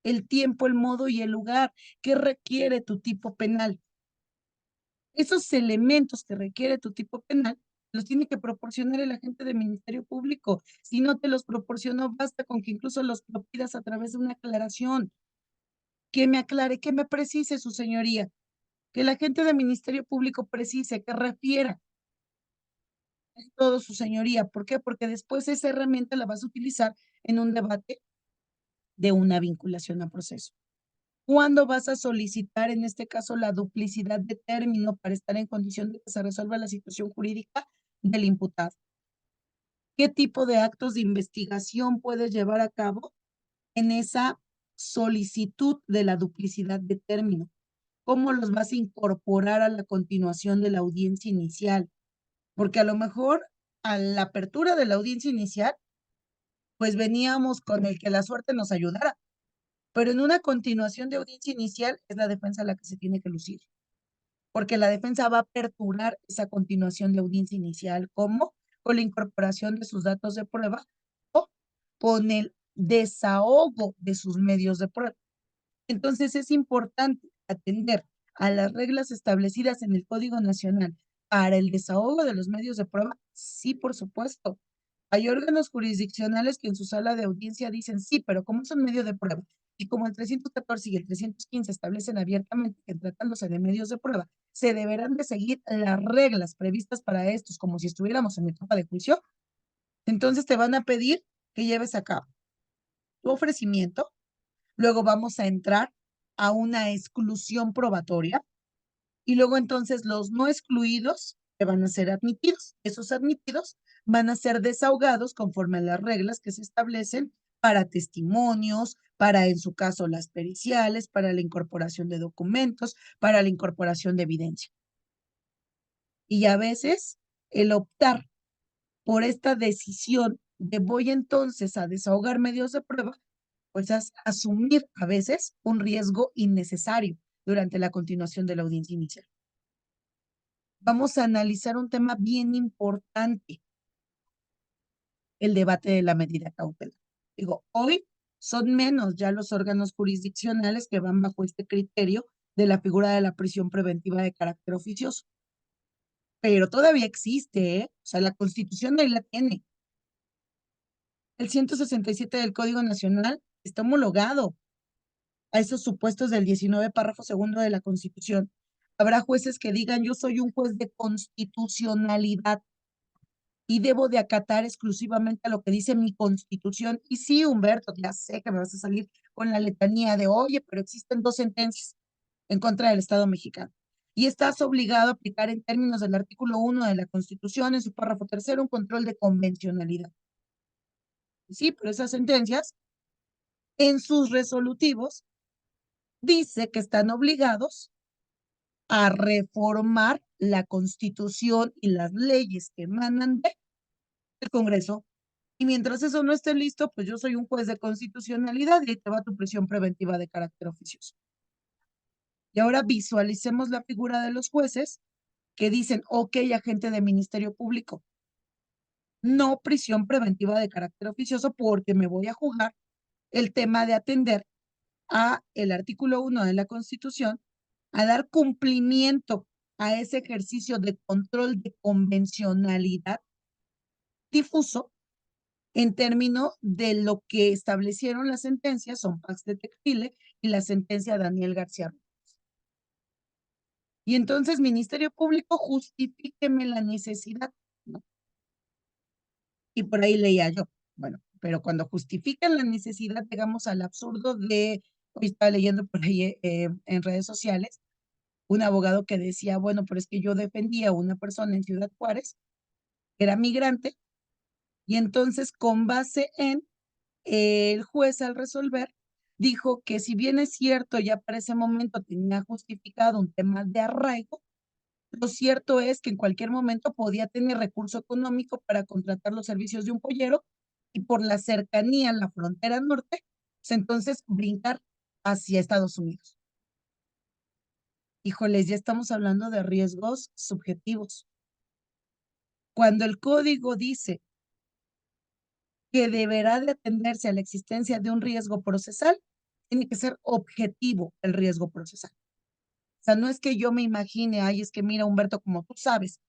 el tiempo, el modo y el lugar que requiere tu tipo penal. Esos elementos que requiere tu tipo penal los tiene que proporcionar el agente de Ministerio Público. Si no te los proporcionó, basta con que incluso los lo pidas a través de una aclaración, que me aclare, que me precise su señoría, que el agente de Ministerio Público precise, que refiera todo su señoría. ¿Por qué? Porque después esa herramienta la vas a utilizar en un debate de una vinculación a proceso. ¿Cuándo vas a solicitar, en este caso, la duplicidad de término para estar en condición de que se resuelva la situación jurídica del imputado? ¿Qué tipo de actos de investigación puedes llevar a cabo en esa solicitud de la duplicidad de término? ¿Cómo los vas a incorporar a la continuación de la audiencia inicial? Porque a lo mejor a la apertura de la audiencia inicial, pues veníamos con el que la suerte nos ayudara, pero en una continuación de audiencia inicial es la defensa la que se tiene que lucir, porque la defensa va a aperturar esa continuación de audiencia inicial. ¿Cómo? Con la incorporación de sus datos de prueba o con el desahogo de sus medios de prueba. Entonces es importante atender a las reglas establecidas en el Código Nacional para el desahogo de los medios de prueba. Sí, por supuesto. Hay órganos jurisdiccionales que en su sala de audiencia dicen sí, pero como son medio de prueba y como el 314 y el 315 establecen abiertamente que tratándose de medios de prueba, se deberán de seguir las reglas previstas para estos como si estuviéramos en etapa de juicio, entonces te van a pedir que lleves a cabo tu ofrecimiento. Luego vamos a entrar a una exclusión probatoria y luego entonces los no excluidos que van a ser admitidos. Esos admitidos van a ser desahogados conforme a las reglas que se establecen para testimonios, para en su caso las periciales, para la incorporación de documentos, para la incorporación de evidencia. Y a veces el optar por esta decisión de voy entonces a desahogar medios de prueba, pues asumir a veces un riesgo innecesario durante la continuación de la audiencia inicial. Vamos a analizar un tema bien importante, el debate de la medida cautelar. Digo, hoy son menos ya los órganos jurisdiccionales que van bajo este criterio de la figura de la prisión preventiva de carácter oficioso, pero todavía existe, ¿eh? O sea, la Constitución ahí la tiene. El 167 del Código Nacional está homologado a esos supuestos del 19 párrafo segundo de la Constitución. Habrá jueces que digan, yo soy un juez de constitucionalidad y debo de acatar exclusivamente a lo que dice mi Constitución. Y sí, Humberto, ya sé que me vas a salir con la letanía de, oye, pero existen 2 sentencias en contra del Estado mexicano. Y estás obligado a aplicar en términos del artículo 1 de la Constitución, en su párrafo tercero, un control de convencionalidad. Sí, pero esas sentencias, en sus resolutivos, dice que están obligados a reformar la Constitución y las leyes que emanan del Congreso. Y mientras eso no esté listo, pues yo soy un juez de constitucionalidad y ahí te va tu prisión preventiva de carácter oficioso. Y ahora visualicemos la figura de los jueces que dicen, ok, agente de Ministerio Público, no prisión preventiva de carácter oficioso porque me voy a jugar el tema de atender a el artículo 1 de la Constitución, a dar cumplimiento a ese ejercicio de control de convencionalidad difuso en términos de lo que establecieron las sentencias, son Pax de Textile y la sentencia de Daniel García. Y entonces, Ministerio Público, justifíqueme la necesidad, ¿no? Y por ahí leía yo, bueno, pero cuando justifican la necesidad, llegamos al absurdo de, hoy estaba leyendo por ahí en redes sociales, un abogado que decía, bueno, pero es que yo defendía a una persona en Ciudad Juárez, que era migrante, y entonces con base en el juez al resolver dijo que si bien es cierto, ya para ese momento tenía justificado un tema de arraigo, lo cierto es que en cualquier momento podía tener recurso económico para contratar los servicios de un pollero y por la cercanía a la frontera norte, pues entonces brincar hacia Estados Unidos. Híjoles, ya estamos hablando de riesgos subjetivos. Cuando el código dice que deberá de atenderse a la existencia de un riesgo procesal, tiene que ser objetivo el riesgo procesal. O sea, no es que yo me imagine, ay, es que mira, Humberto, como tú sabes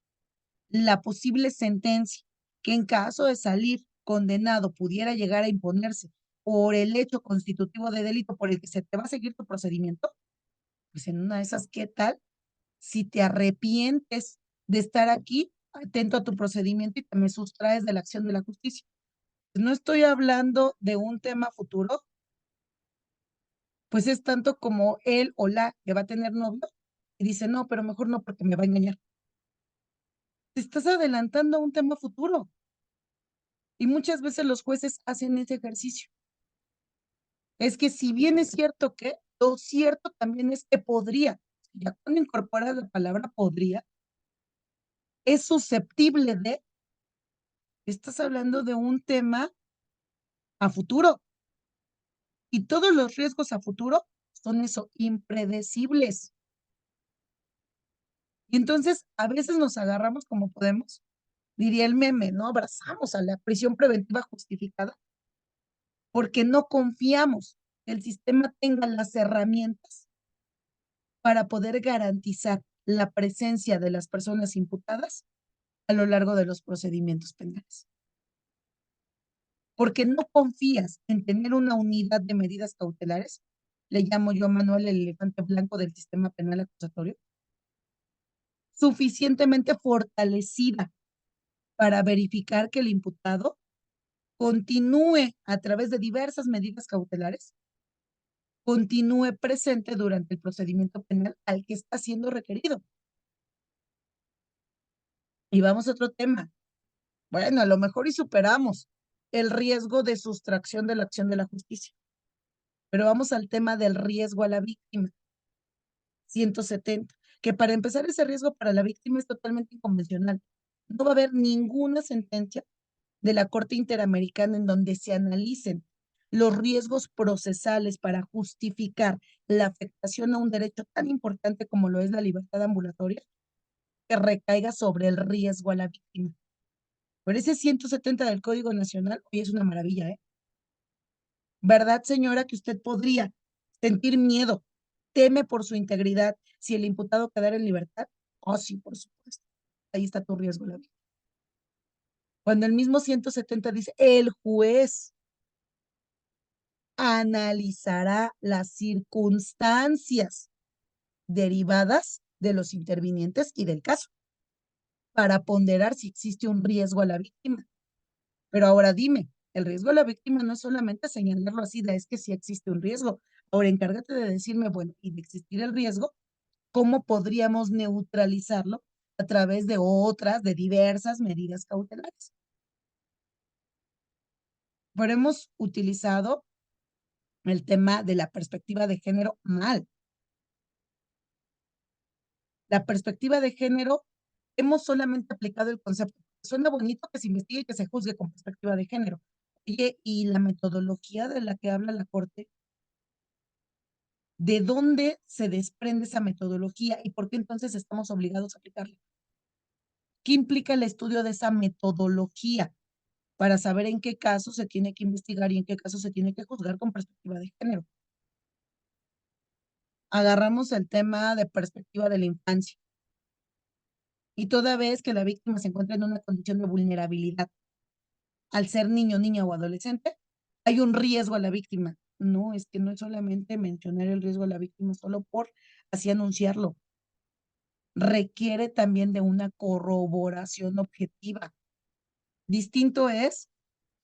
la posible sentencia que en caso de salir condenado pudiera llegar a imponerse por el hecho constitutivo de delito por el que se te va a seguir tu procedimiento, pues en una de esas, ¿qué tal si te arrepientes de estar aquí atento a tu procedimiento y te me sustraes de la acción de la justicia? Pues no estoy hablando de un tema futuro, pues es tanto como él o la que va a tener novio y dice, no, pero mejor no porque me va a engañar. Te estás adelantando a un tema futuro y muchas veces los jueces hacen ese ejercicio. Es que si bien es cierto que, lo cierto también es que podría, ya cuando incorporas la palabra podría, es susceptible de, estás hablando de un tema a futuro y todos los riesgos a futuro son eso, impredecibles. Y entonces a veces nos agarramos como podemos, diría el meme, ¿no? Abrazamos a la prisión preventiva justificada porque no confiamos que el sistema tenga las herramientas para poder garantizar la presencia de las personas imputadas a lo largo de los procedimientos penales. Porque no confías en tener una unidad de medidas cautelares, le llamo yo, Manuel, el elefante blanco del sistema penal acusatorio, suficientemente fortalecida para verificar que el imputado continúe a través de diversas medidas cautelares, continúe presente durante el procedimiento penal al que está siendo requerido. Y vamos a otro tema. Bueno, a lo mejor y superamos el riesgo de sustracción de la acción de la justicia, pero vamos al tema del riesgo a la víctima, 170, que para empezar ese riesgo para la víctima es totalmente inconvencional. No va a haber ninguna sentencia de la Corte Interamericana en donde se analicen los riesgos procesales para justificar la afectación a un derecho tan importante como lo es la libertad ambulatoria, que recaiga sobre el riesgo a la víctima. Pero ese 170 del Código Nacional, hoy es una maravilla, ¿eh? ¿Verdad, señora, que usted podría sentir miedo, teme por su integridad si el imputado quedara en libertad? Oh, sí, por supuesto. Ahí está tu riesgo, la vida. Cuando el mismo 170 dice, el juez analizará las circunstancias derivadas de los intervinientes y del caso para ponderar si existe un riesgo a la víctima. Pero ahora dime, el riesgo a la víctima no es solamente señalarlo así, es que sí existe un riesgo. Ahora encárgate de decirme, bueno, y de existir el riesgo, ¿cómo podríamos neutralizarlo a través de otras, de diversas medidas cautelares? Pero hemos utilizado el tema de la perspectiva de género mal. La perspectiva de género, hemos solamente aplicado el concepto. Suena bonito que se investigue y que se juzgue con perspectiva de género. Oye, y la metodología de la que habla la Corte, ¿de dónde se desprende esa metodología y por qué entonces estamos obligados a aplicarla? ¿Qué implica el estudio de esa metodología para saber en qué caso se tiene que investigar y en qué caso se tiene que juzgar con perspectiva de género? Agarramos el tema de perspectiva de la infancia y toda vez que la víctima se encuentra en una condición de vulnerabilidad, al ser niño, niña o adolescente, hay un riesgo a la víctima. No, es que no es solamente mencionar el riesgo a la víctima solo por así anunciarlo. Requiere también de una corroboración objetiva. Distinto es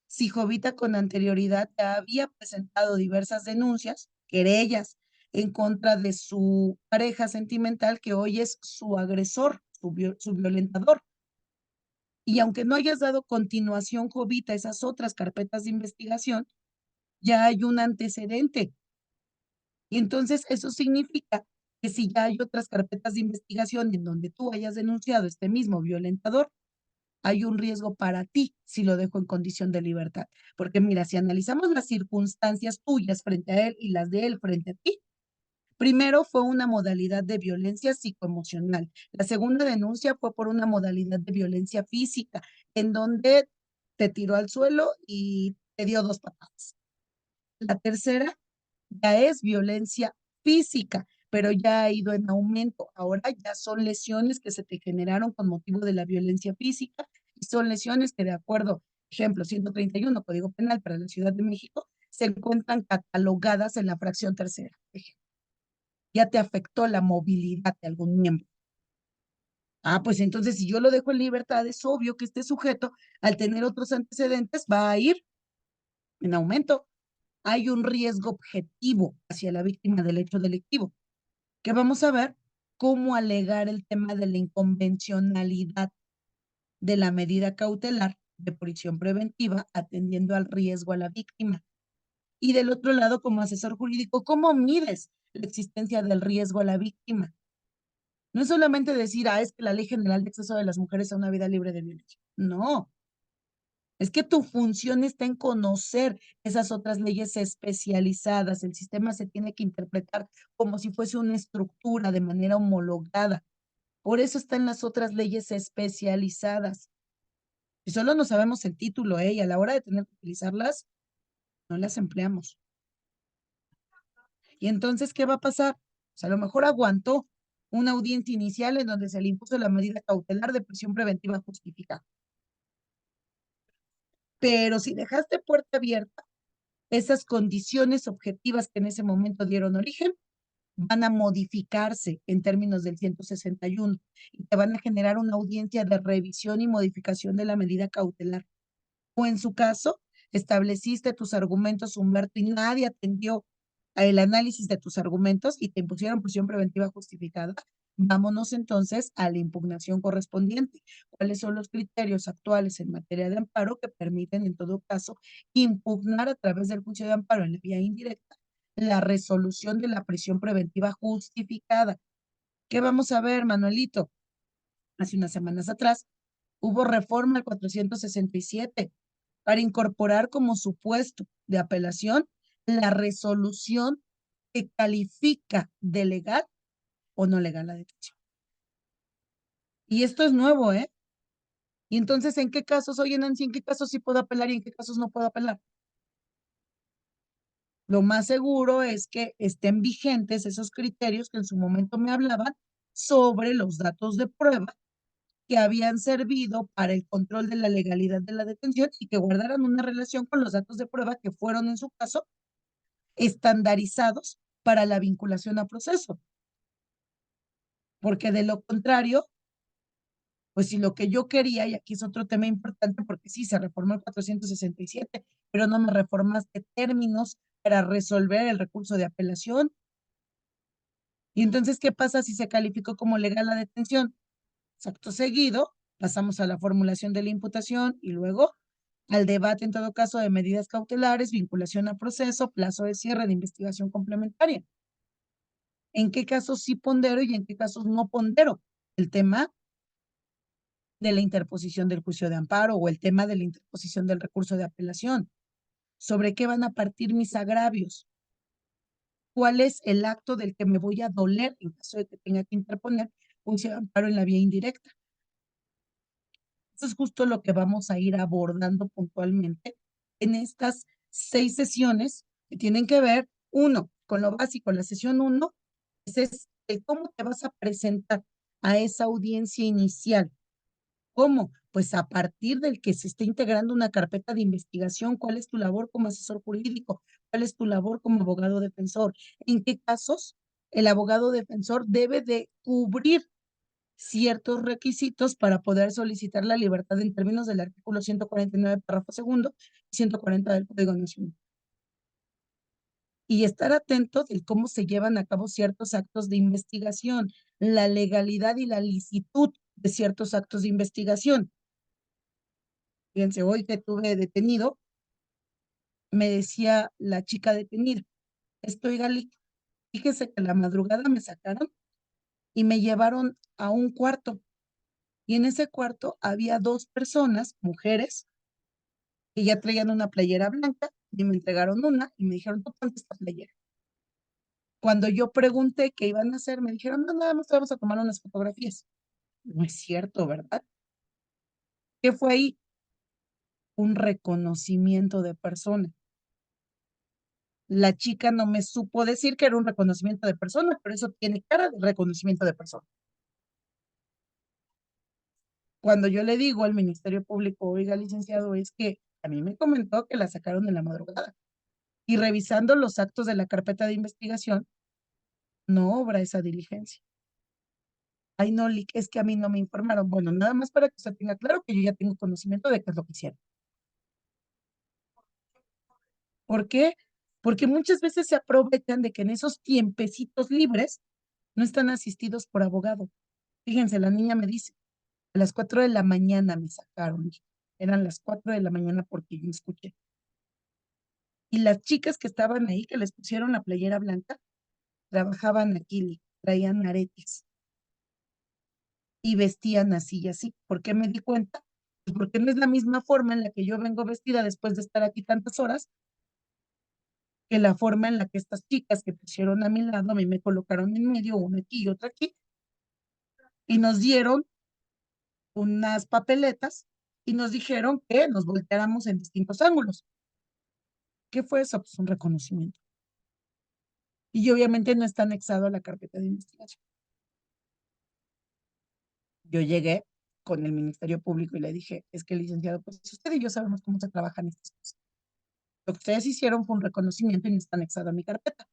si Jovita con anterioridad ya había presentado diversas denuncias, querellas, en contra de su pareja sentimental que hoy es su agresor, su violentador. Y aunque no hayas dado continuación, Jovita, a esas otras carpetas de investigación, ya hay un antecedente. Y entonces eso significa que si ya hay otras carpetas de investigación en donde tú hayas denunciado este mismo violentador, hay un riesgo para ti si lo dejo en condición de libertad. Porque mira, si analizamos las circunstancias tuyas frente a él y las de él frente a ti, primero fue una modalidad de violencia psicoemocional. La segunda denuncia fue por una modalidad de violencia física, en donde te tiró al suelo y te dio 2 patadas. La tercera ya es violencia física, pero ya ha ido en aumento. Ahora ya son lesiones que se te generaron con motivo de la violencia física y son lesiones que de acuerdo, ejemplo, 131 Código Penal para la Ciudad de México, se encuentran catalogadas en la fracción tercera. Ejemplo, ya te afectó la movilidad de algún miembro. Ah, pues entonces si yo lo dejo en libertad, es obvio que este sujeto, al tener otros antecedentes, va a ir en aumento. Hay un riesgo objetivo hacia la víctima del hecho delictivo, que vamos a ver cómo alegar el tema de la inconvencionalidad de la medida cautelar de prisión preventiva atendiendo al riesgo a la víctima. Y del otro lado, como asesor jurídico, ¿cómo mides la existencia del riesgo a la víctima? No es solamente decir, es que la Ley General de Acceso de las Mujeres a una vida libre de violencia. No, es que tu función está en conocer esas otras leyes especializadas. El sistema se tiene que interpretar como si fuese una estructura de manera homologada. Por eso están las otras leyes especializadas. Y solo no sabemos el título, y a la hora de tener que utilizarlas, no las empleamos. Y entonces, ¿qué va a pasar? Pues a lo mejor aguantó una audiencia inicial en donde se le impuso la medida cautelar de prisión preventiva justificada. Pero si dejaste puerta abierta, esas condiciones objetivas que en ese momento dieron origen van a modificarse en términos del 161 y te van a generar una audiencia de revisión y modificación de la medida cautelar. O en su caso, estableciste tus argumentos, Humberto, y nadie atendió el análisis de tus argumentos y te impusieron prisión preventiva justificada. Vámonos entonces a la impugnación correspondiente. ¿Cuáles son los criterios actuales en materia de amparo que permiten, en todo caso, impugnar a través del juicio de amparo en la vía indirecta la resolución de la prisión preventiva justificada? ¿Qué vamos a ver, Manuelito? Hace unas semanas atrás hubo reforma al 467 para incorporar como supuesto de apelación la resolución que califica de legal o no legal la detención. Y esto es nuevo, ¿eh? Y entonces, ¿en qué casos, oye, Nancy, en qué casos sí puedo apelar y en qué casos no puedo apelar? Lo más seguro es que estén vigentes esos criterios que en su momento me hablaban sobre los datos de prueba que habían servido para el control de la legalidad de la detención y que guardaran una relación con los datos de prueba que fueron, en su caso, estandarizados para la vinculación a proceso. Porque de lo contrario, pues si lo que yo quería, y aquí es otro tema importante, porque sí, se reformó el 467, pero no me reformaste términos para resolver el recurso de apelación. Y entonces, ¿qué pasa si se calificó como legal la detención? Acto seguido, pasamos a la formulación de la imputación y luego al debate, en todo caso, de medidas cautelares, vinculación a proceso, plazo de cierre de investigación complementaria. ¿En qué casos sí pondero y en qué casos no pondero el tema de la interposición del juicio de amparo o el tema de la interposición del recurso de apelación? ¿Sobre qué van a partir mis agravios? ¿Cuál es el acto del que me voy a doler en caso de que tenga que interponer juicio de amparo en la vía indirecta? Eso es justo lo que vamos a ir abordando puntualmente en estas 6 sesiones que tienen que ver, uno, con lo básico. La sesión 1 es el cómo te vas a presentar a esa audiencia inicial. ¿Cómo? Pues a partir del que se esté integrando una carpeta de investigación, ¿cuál es tu labor como asesor jurídico? ¿Cuál es tu labor como abogado defensor? ¿En qué casos el abogado defensor debe de cubrir ciertos requisitos para poder solicitar la libertad en términos del artículo 149, párrafo segundo, y 140 del Código Nacional? Y estar atentos de cómo se llevan a cabo ciertos actos de investigación, la legalidad y la licitud de ciertos actos de investigación. Fíjense, hoy que tuve detenido, me decía la chica detenida, estoy Gali, fíjese que la madrugada me sacaron y me llevaron a un cuarto. Y en ese cuarto había 2 personas, mujeres, que ya traían una playera blanca y me entregaron una y me dijeron, tú ponte esta playera. Cuando yo pregunté qué iban a hacer, me dijeron, no, nada más vamos a tomar unas fotografías. No es cierto, ¿verdad? ¿Qué fue ahí? Un reconocimiento de persona. La chica no me supo decir que era un reconocimiento de persona, pero eso tiene cara de reconocimiento de persona. Cuando yo le digo al Ministerio Público, oiga, licenciado, es que a mí me comentó que la sacaron en la madrugada y revisando los actos de la carpeta de investigación, no obra esa diligencia. Ay, no, Lic, es que a mí no me informaron. Bueno, nada más para que usted tenga claro que yo ya tengo conocimiento de qué es lo que hicieron. ¿Por qué? Porque muchas veces se aprovechan de que en esos tiempecitos libres no están asistidos por abogado. Fíjense, la niña me dice, a las 4 de la mañana me sacaron. Eran las 4 de la mañana porque yo escuché. Y las chicas que estaban ahí, que les pusieron la playera blanca, trabajaban aquí, traían aretes y vestían así y así. ¿Por qué me di cuenta? Pues porque no es la misma forma en la que yo vengo vestida después de estar aquí tantas horas que la forma en la que estas chicas que pusieron a mi lado, a mí me colocaron en medio, una aquí y otra aquí, y nos dieron unas papeletas y nos dijeron que nos volteáramos en distintos ángulos. ¿Qué fue eso? Pues un reconocimiento. Y obviamente no está anexado a la carpeta de investigación. Yo llegué con el Ministerio Público y le dije, es que licenciado, pues usted y yo sabemos cómo se trabajan estas cosas. Lo que ustedes hicieron fue un reconocimiento y no está anexado a mi carpeta.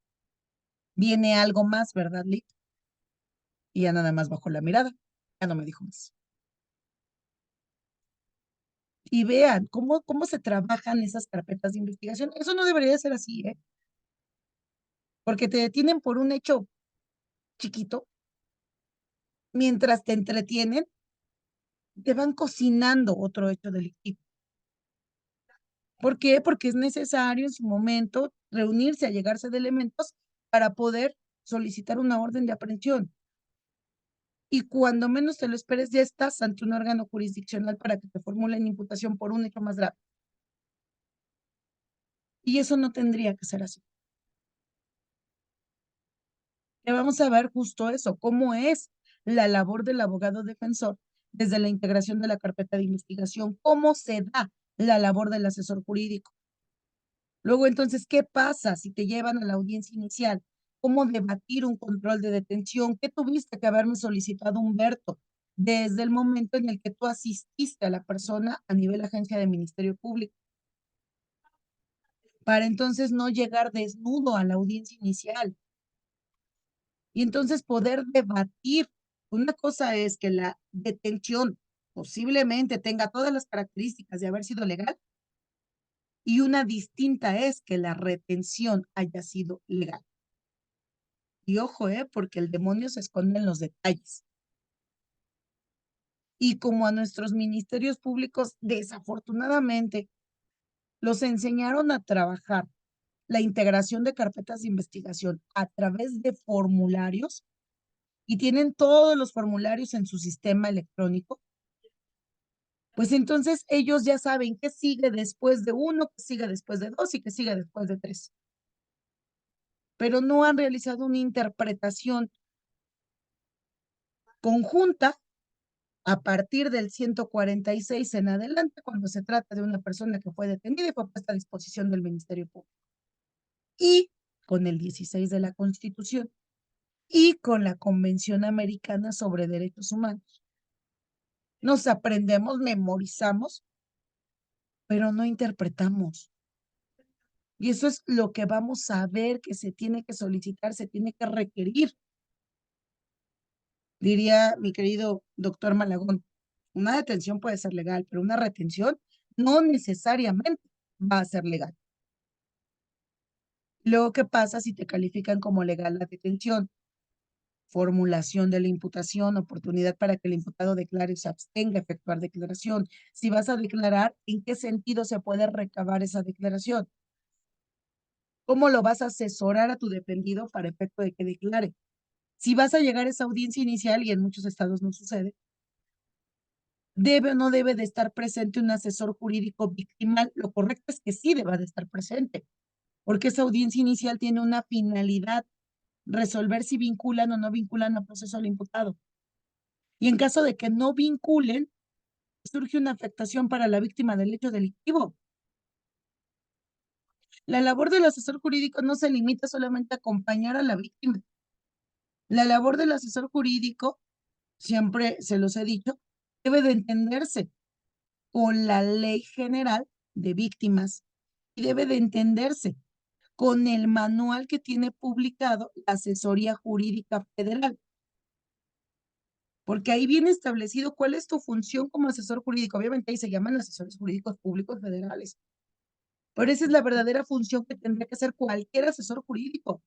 Viene algo más, ¿verdad, Lick? Y ya nada más bajó la mirada. Ya no me dijo más. Y vean cómo se trabajan esas carpetas de investigación. Eso no debería ser así, ¿eh? Porque te detienen por un hecho chiquito, mientras te entretienen, te van cocinando otro hecho delictivo. ¿Por qué? Porque es necesario en su momento reunirse, allegarse de elementos para poder solicitar una orden de aprehensión. Y cuando menos te lo esperes, ya estás ante un órgano jurisdiccional para que te formulen imputación por un hecho más grave. Y eso no tendría que ser así. Que vamos a ver justo eso, cómo es la labor del abogado defensor desde la integración de la carpeta de investigación, cómo se da la labor del asesor jurídico. Luego, entonces, ¿qué pasa si te llevan a la audiencia inicial? ¿Cómo debatir un control de detención? ¿Qué tuviste que haberme solicitado, Humberto, desde el momento en el que tú asististe a la persona a nivel agencia de Ministerio Público? Para entonces no llegar desnudo a la audiencia inicial y entonces poder debatir. Una cosa es que la detención posiblemente tenga todas las características de haber sido legal y una distinta es que la retención haya sido legal. Y ojo, porque el demonio se esconde en los detalles. Y como a nuestros ministerios públicos, desafortunadamente, los enseñaron a trabajar la integración de carpetas de investigación a través de formularios y tienen todos los formularios en su sistema electrónico, pues entonces ellos ya saben qué sigue después de uno, qué sigue después de dos y qué sigue después de tres. Pero no han realizado una interpretación conjunta a partir del 146 en adelante, cuando se trata de una persona que fue detenida y fue puesta a disposición del Ministerio Público. Y con el 16 de la Constitución y con la Convención Americana sobre Derechos Humanos. Nos aprendemos, memorizamos, pero no interpretamos. Y eso es lo que vamos a ver que se tiene que solicitar, se tiene que requerir. Diría mi querido doctor Malagón, una detención puede ser legal, pero una retención no necesariamente va a ser legal. Luego, ¿qué pasa si te califican como legal la detención? Formulación de la imputación, oportunidad para que el imputado declare o se abstenga a efectuar declaración. Si vas a declarar, ¿en qué sentido se puede recabar esa declaración? ¿Cómo lo vas a asesorar a tu dependido para efecto de que declare? Si vas a llegar a esa audiencia inicial, y en muchos estados no sucede, ¿debe o no debe de estar presente un asesor jurídico victimal? Lo correcto es que sí deba de estar presente, porque esa audiencia inicial tiene una finalidad, resolver si vinculan o no vinculan a proceso al imputado. Y en caso de que no vinculen, surge una afectación para la víctima del hecho delictivo. La labor del asesor jurídico no se limita solamente a acompañar a la víctima. La labor del asesor jurídico, siempre se los he dicho, debe de entenderse con la Ley General de Víctimas y debe de entenderse con el manual que tiene publicado la Asesoría Jurídica Federal, porque ahí viene establecido cuál es tu función como asesor jurídico. Obviamente ahí se llaman asesores jurídicos públicos federales, pero esa es la verdadera función que tendría que hacer cualquier asesor jurídico: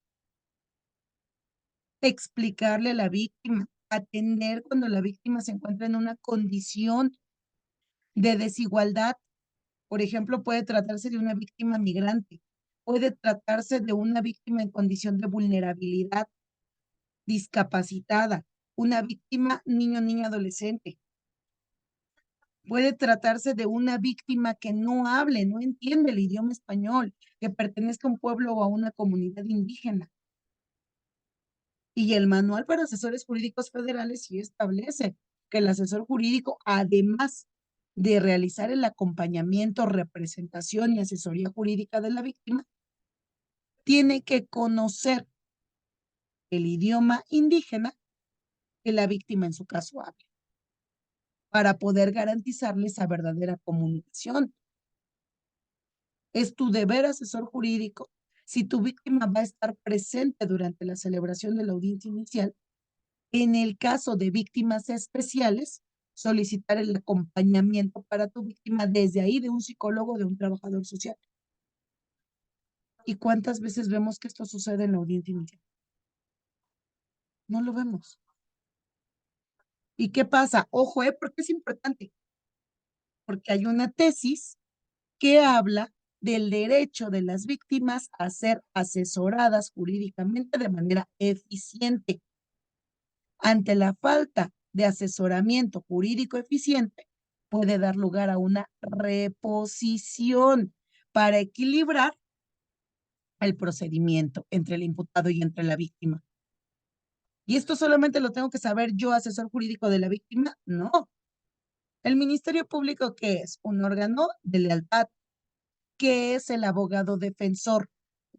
explicarle a la víctima, atender cuando la víctima se encuentra en una condición de desigualdad. Por ejemplo, puede tratarse de una víctima migrante, puede tratarse de una víctima en condición de vulnerabilidad, discapacitada, una víctima niño, niña, adolescente. Puede tratarse de una víctima que no hable, no entiende el idioma español, que pertenezca a un pueblo o a una comunidad indígena. Y el manual para asesores jurídicos federales sí establece que el asesor jurídico, además de realizar el acompañamiento, representación y asesoría jurídica de la víctima, tiene que conocer el idioma indígena que la víctima en su caso hable, para poder garantizarle esa verdadera comunicación. Es tu deber, asesor jurídico, si tu víctima va a estar presente durante la celebración de la audiencia inicial. En el caso de víctimas especiales, solicitar el acompañamiento para tu víctima desde ahí de un psicólogo, de un trabajador social. ¿Y cuántas veces vemos que esto sucede en la audiencia inicial? No lo vemos. ¿Y qué pasa? Ojo, porque es importante. Porque hay una tesis que habla del derecho de las víctimas a ser asesoradas jurídicamente de manera eficiente. Ante la falta de asesoramiento jurídico eficiente, puede dar lugar a una reposición para equilibrar el procedimiento entre el imputado y entre la víctima. ¿Y esto solamente lo tengo que saber yo, asesor jurídico de la víctima? No. El Ministerio Público, ¿qué es? Un órgano de lealtad. ¿Qué es el abogado defensor?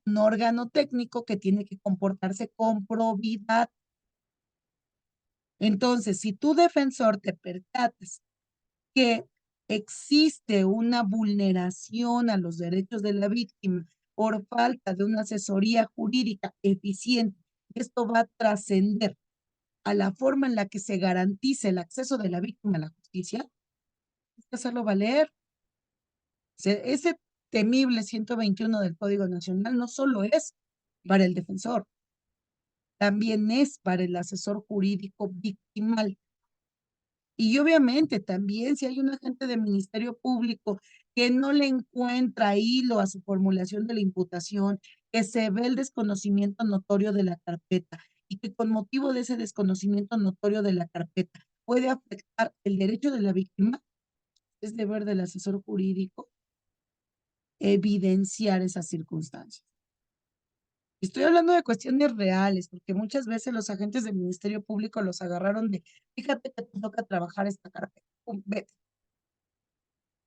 Un órgano técnico que tiene que comportarse con probidad. Entonces, si tu defensor te percatas que existe una vulneración a los derechos de la víctima por falta de una asesoría jurídica eficiente, esto va a trascender a la forma en la que se garantice el acceso de la víctima a la justicia, hay que hacerlo valer. Ese temible 121 del Código Nacional no solo es para el defensor, también es para el asesor jurídico victimal. Y obviamente también si hay un agente del Ministerio Público que no le encuentra hilo a su formulación de la imputación, que se ve el desconocimiento notorio de la carpeta y que con motivo de ese desconocimiento notorio de la carpeta puede afectar el derecho de la víctima, es deber del asesor jurídico evidenciar esas circunstancias. Estoy hablando de cuestiones reales, porque muchas veces los agentes del Ministerio Público los agarraron de, fíjate que te toca trabajar esta carpeta, pum, vete.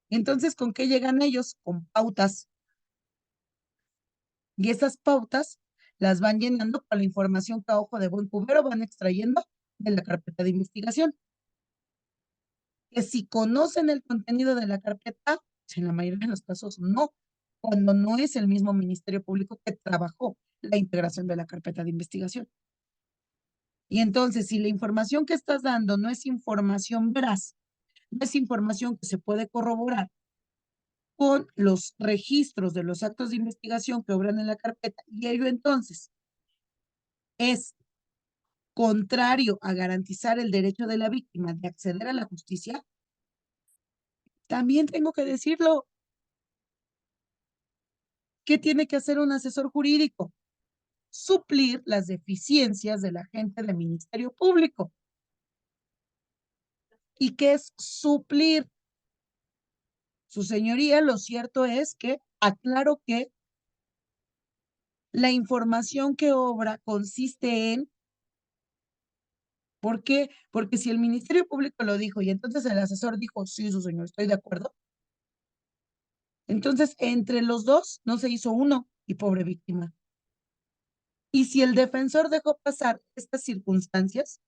Entonces, ¿con qué llegan ellos? Con pautas. Y esas pautas las van llenando con la información que a ojo de buen cubero van extrayendo de la carpeta de investigación. Que si conocen el contenido de la carpeta, en la mayoría de los casos no, cuando no es el mismo Ministerio Público que trabajó la integración de la carpeta de investigación. Y entonces, si la información que estás dando no es información veraz, no es información que se puede corroborar con los registros de los actos de investigación que obran en la carpeta, y ello entonces es contrario a garantizar el derecho de la víctima de acceder a la justicia, también tengo que decirlo. ¿Qué tiene que hacer un asesor jurídico? Suplir las deficiencias del agente del Ministerio Público. ¿Y qué es suplir? Su señoría, lo cierto es que aclaro que la información que obra consiste en, ¿por qué? Porque si el Ministerio Público lo dijo y entonces el asesor dijo, sí, su señor, estoy de acuerdo, Entonces, entre los dos no se hizo uno y pobre víctima. Y si el defensor dejó pasar estas circunstancias,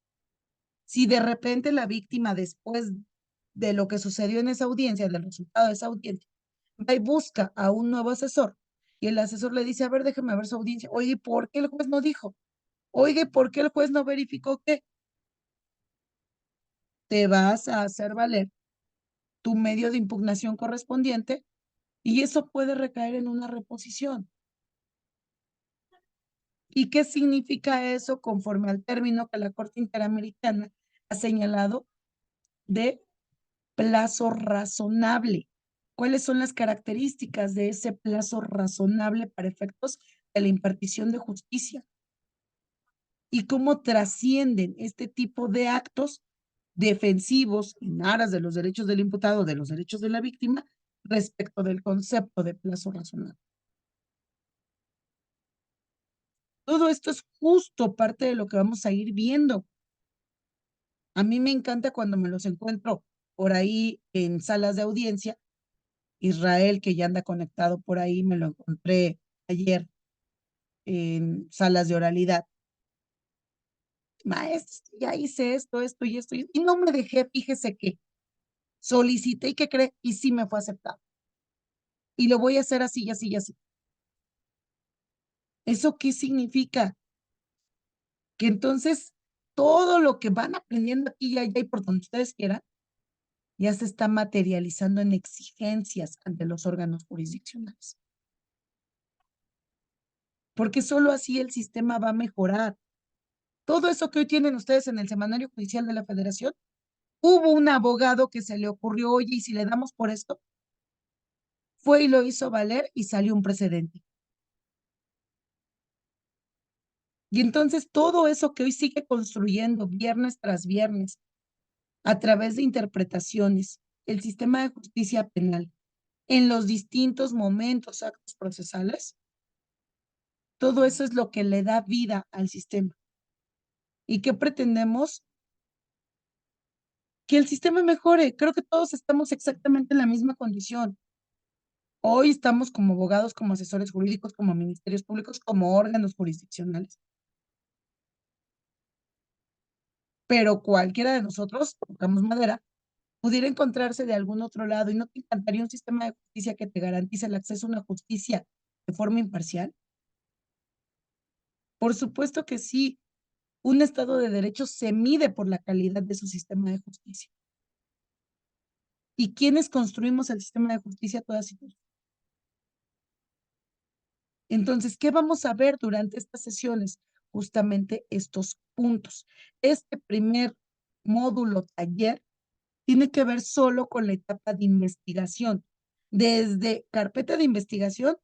si de repente la víctima, después de lo que sucedió en esa audiencia, del resultado de esa audiencia, va y busca a un nuevo asesor, y el asesor le dice, a ver, déjeme ver su audiencia. Oye, ¿por qué el juez no dijo? Oye, ¿por qué el juez no verificó qué? Te vas a hacer valer tu medio de impugnación correspondiente y eso puede recaer en una reposición. ¿Y qué significa eso conforme al término que la Corte Interamericana ha señalado de plazo razonable? ¿Cuáles son las características de ese plazo razonable para efectos de la impartición de justicia? ¿Y cómo trascienden este tipo de actos defensivos en aras de los derechos del imputado, de los derechos de la víctima, respecto del concepto de plazo razonable? Todo esto es justo parte de lo que vamos a ir viendo. A mí me encanta cuando me los encuentro por ahí en salas de audiencia. Israel, que ya anda conectado por ahí, me lo encontré ayer en salas de oralidad. Maestro, ya hice esto y no me dejé, fíjese que solicité y que cree, y sí me fue aceptado. Y lo voy a hacer así y así y así. ¿Eso qué significa? Que entonces todo lo que van aprendiendo aquí y allá y por donde ustedes quieran, ya se está materializando en exigencias ante los órganos jurisdiccionales. Porque solo así el sistema va a mejorar. Todo eso que hoy tienen ustedes en el Semanario Judicial de la Federación, hubo un abogado que se le ocurrió, oye, y si le damos por esto, fue y lo hizo valer y salió un precedente. Y entonces todo eso que hoy sigue construyendo viernes tras viernes a través de interpretaciones, el sistema de justicia penal en los distintos momentos, actos procesales, todo eso es lo que le da vida al sistema. ¿Y qué pretendemos? Que el sistema mejore. Creo que todos estamos exactamente en la misma condición. Hoy estamos como abogados, como asesores jurídicos, como ministerios públicos, como órganos jurisdiccionales. Pero cualquiera de nosotros, tocamos madera, pudiera encontrarse de algún otro lado y no te encantaría un sistema de justicia que te garantice el acceso a una justicia de forma imparcial. Por supuesto que sí. Un Estado de Derecho se mide por la calidad de su sistema de justicia. ¿Y quiénes construimos el sistema de justicia? Todas y todos. Entonces, ¿qué vamos a ver durante estas sesiones? Justamente estos puntos. Este primer módulo taller tiene que ver solo con la etapa de investigación, desde carpeta de investigación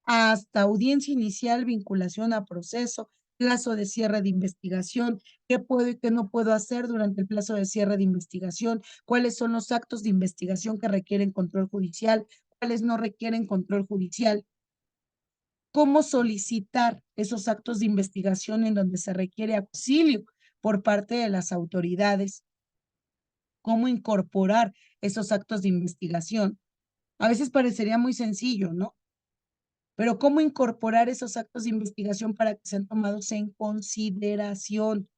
hasta audiencia inicial, vinculación a proceso, plazo de cierre de investigación, qué puedo y qué no puedo hacer durante el plazo de cierre de investigación, cuáles son los actos de investigación que requieren control judicial, cuáles no requieren control judicial, cómo solicitar esos actos de investigación en donde se requiere auxilio por parte de las autoridades, cómo incorporar esos actos de investigación. A veces parecería muy sencillo, ¿no? Pero cómo incorporar esos actos de investigación para que sean tomados en consideración.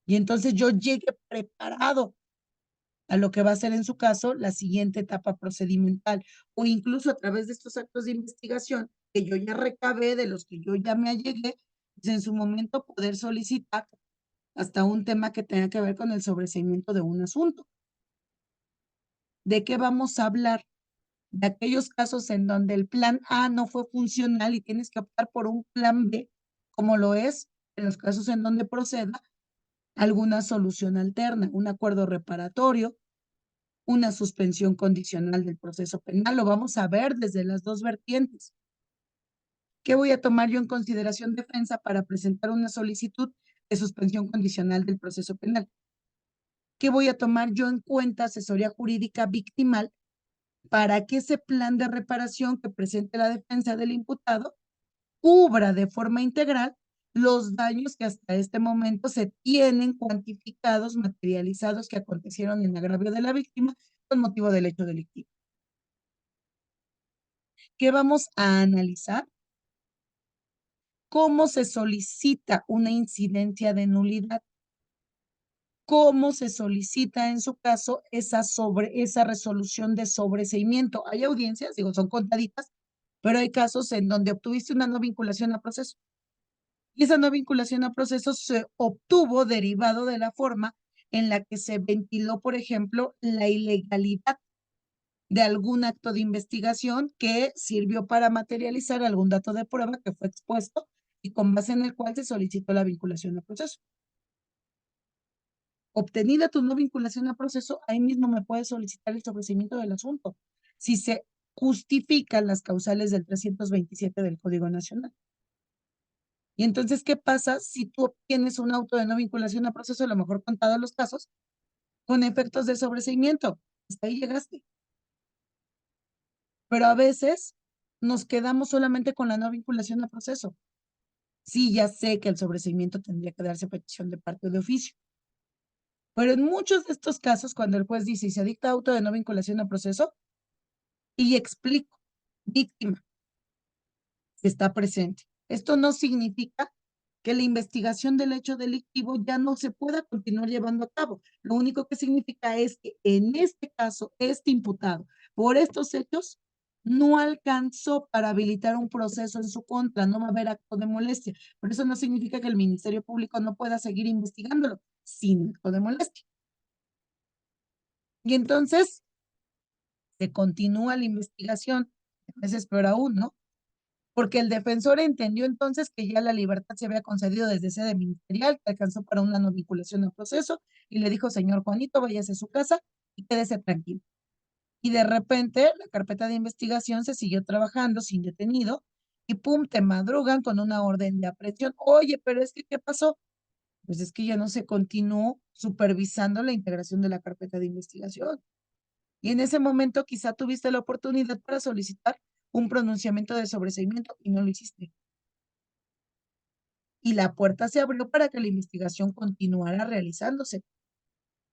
Y entonces yo llegue preparado a lo que va a ser en su caso la siguiente etapa procedimental o incluso a través de estos actos de investigación que yo ya recabé, de los que yo ya me allegué, pues en su momento poder solicitar hasta un tema que tenga que ver con el sobreseimiento de un asunto. ¿De qué vamos a hablar? De aquellos casos en donde el plan A no fue funcional y tienes que optar por un plan B, como lo es en los casos en donde proceda alguna solución alterna, un acuerdo reparatorio, una suspensión condicional del proceso penal. Lo vamos a ver desde las dos vertientes. ¿Qué voy a tomar yo en consideración defensa para presentar una solicitud de suspensión condicional del proceso penal? ¿Qué voy a tomar yo en cuenta asesoría jurídica victimal para que ese plan de reparación que presente la defensa del imputado cubra de forma integral los daños que hasta este momento se tienen cuantificados, materializados, que acontecieron en agravio de la víctima con motivo del hecho delictivo? ¿Qué vamos a analizar? ¿Cómo se solicita una incidencia de nulidad? ¿Cómo se solicita en su caso esa resolución de sobreseimiento? Hay audiencias, digo, son contaditas, pero hay casos en donde obtuviste una no vinculación a proceso. Y esa no vinculación a proceso se obtuvo derivado de la forma en la que se ventiló, por ejemplo, la ilegalidad de algún acto de investigación que sirvió para materializar algún dato de prueba que fue expuesto y con base en el cual se solicitó la vinculación a proceso. Obtenida tu no vinculación a proceso, ahí mismo me puedes solicitar el sobreseimiento del asunto, si se justifican las causales del 327 del Código Nacional. Y entonces, ¿qué pasa si tú obtienes un auto de no vinculación a proceso, a lo mejor contado los casos, con efectos de sobreseimiento? Hasta ahí llegaste. Pero a veces nos quedamos solamente con la no vinculación a proceso. Sí, ya sé que el sobreseimiento tendría que darse a petición de parte de oficio. Pero en muchos de estos casos, cuando el juez dice y se dicta auto de no vinculación a proceso, y explico, víctima, que está presente. Esto no significa que la investigación del hecho delictivo ya no se pueda continuar llevando a cabo. Lo único que significa es que en este caso, este imputado, por estos hechos, no alcanzó para habilitar un proceso en su contra, no va a haber acto de molestia. Pero eso no significa que el Ministerio Público no pueda seguir investigándolo sin acto de molestia. Y entonces se continúa la investigación, a veces peor aún, ¿no? Porque el defensor entendió entonces que ya la libertad se había concedido desde sede ministerial, que alcanzó para una no vinculación al proceso, y le dijo, señor Juanito, váyase a su casa y quédese tranquilo. Y de repente la carpeta de investigación se siguió trabajando sin detenido y pum, te madrugan con una orden de aprehensión. Oye, pero es que, ¿qué pasó? Pues es que ya no se continuó supervisando la integración de la carpeta de investigación. Y en ese momento quizá tuviste la oportunidad para solicitar un pronunciamiento de sobreseimiento y no lo hiciste. Y la puerta se abrió para que la investigación continuara realizándose.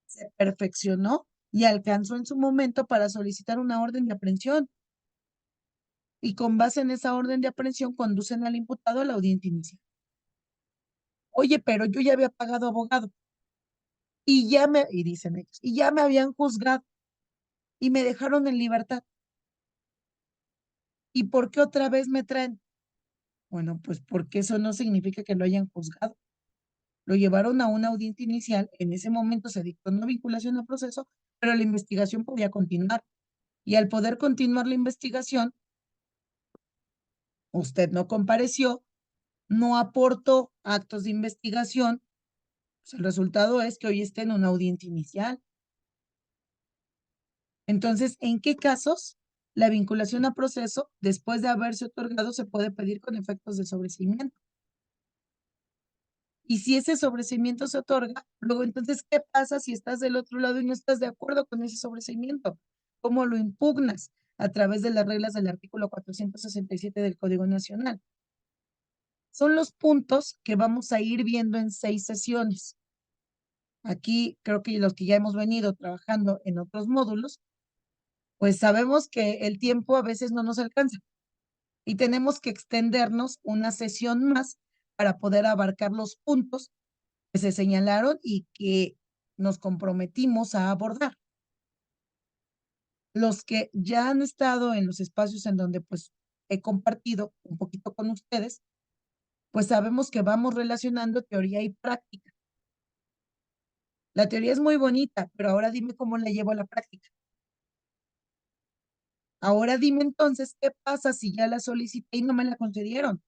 Se perfeccionó y alcanzó en su momento para solicitar una orden de aprehensión. Y con base en esa orden de aprehensión conducen al imputado a la audiencia inicial. Oye, pero yo ya había pagado abogado y dicen ellos, y ya me habían juzgado y me dejaron en libertad. ¿Y por qué otra vez me traen? Bueno, pues porque eso no significa que lo hayan juzgado. Lo llevaron a una audiencia inicial, en ese momento se dictó una vinculación al proceso, pero la investigación podía continuar. Y al poder continuar la investigación, usted no compareció, no aportó actos de investigación, pues el resultado es que hoy está en una audiencia inicial. Entonces, ¿en qué casos la vinculación a proceso, después de haberse otorgado, se puede pedir con efectos de sobreseimiento? Y si ese sobreseimiento se otorga, luego entonces, ¿qué pasa si estás del otro lado y no estás de acuerdo con ese sobreseimiento? ¿Cómo lo impugnas? A través de las reglas del artículo 467 del Código Nacional. Son los puntos que vamos a ir viendo en 6 sesiones. Aquí creo que los que ya hemos venido trabajando en otros módulos, pues sabemos que el tiempo a veces no nos alcanza y tenemos que extendernos una sesión más para poder abarcar los puntos que se señalaron y que nos comprometimos a abordar. Los que ya han estado en los espacios en donde pues he compartido un poquito con ustedes, pues sabemos que vamos relacionando teoría y práctica. La teoría es muy bonita, pero ahora dime cómo la llevo a la práctica. Ahora dime entonces, ¿qué pasa si ya la solicité y no me la concedieron?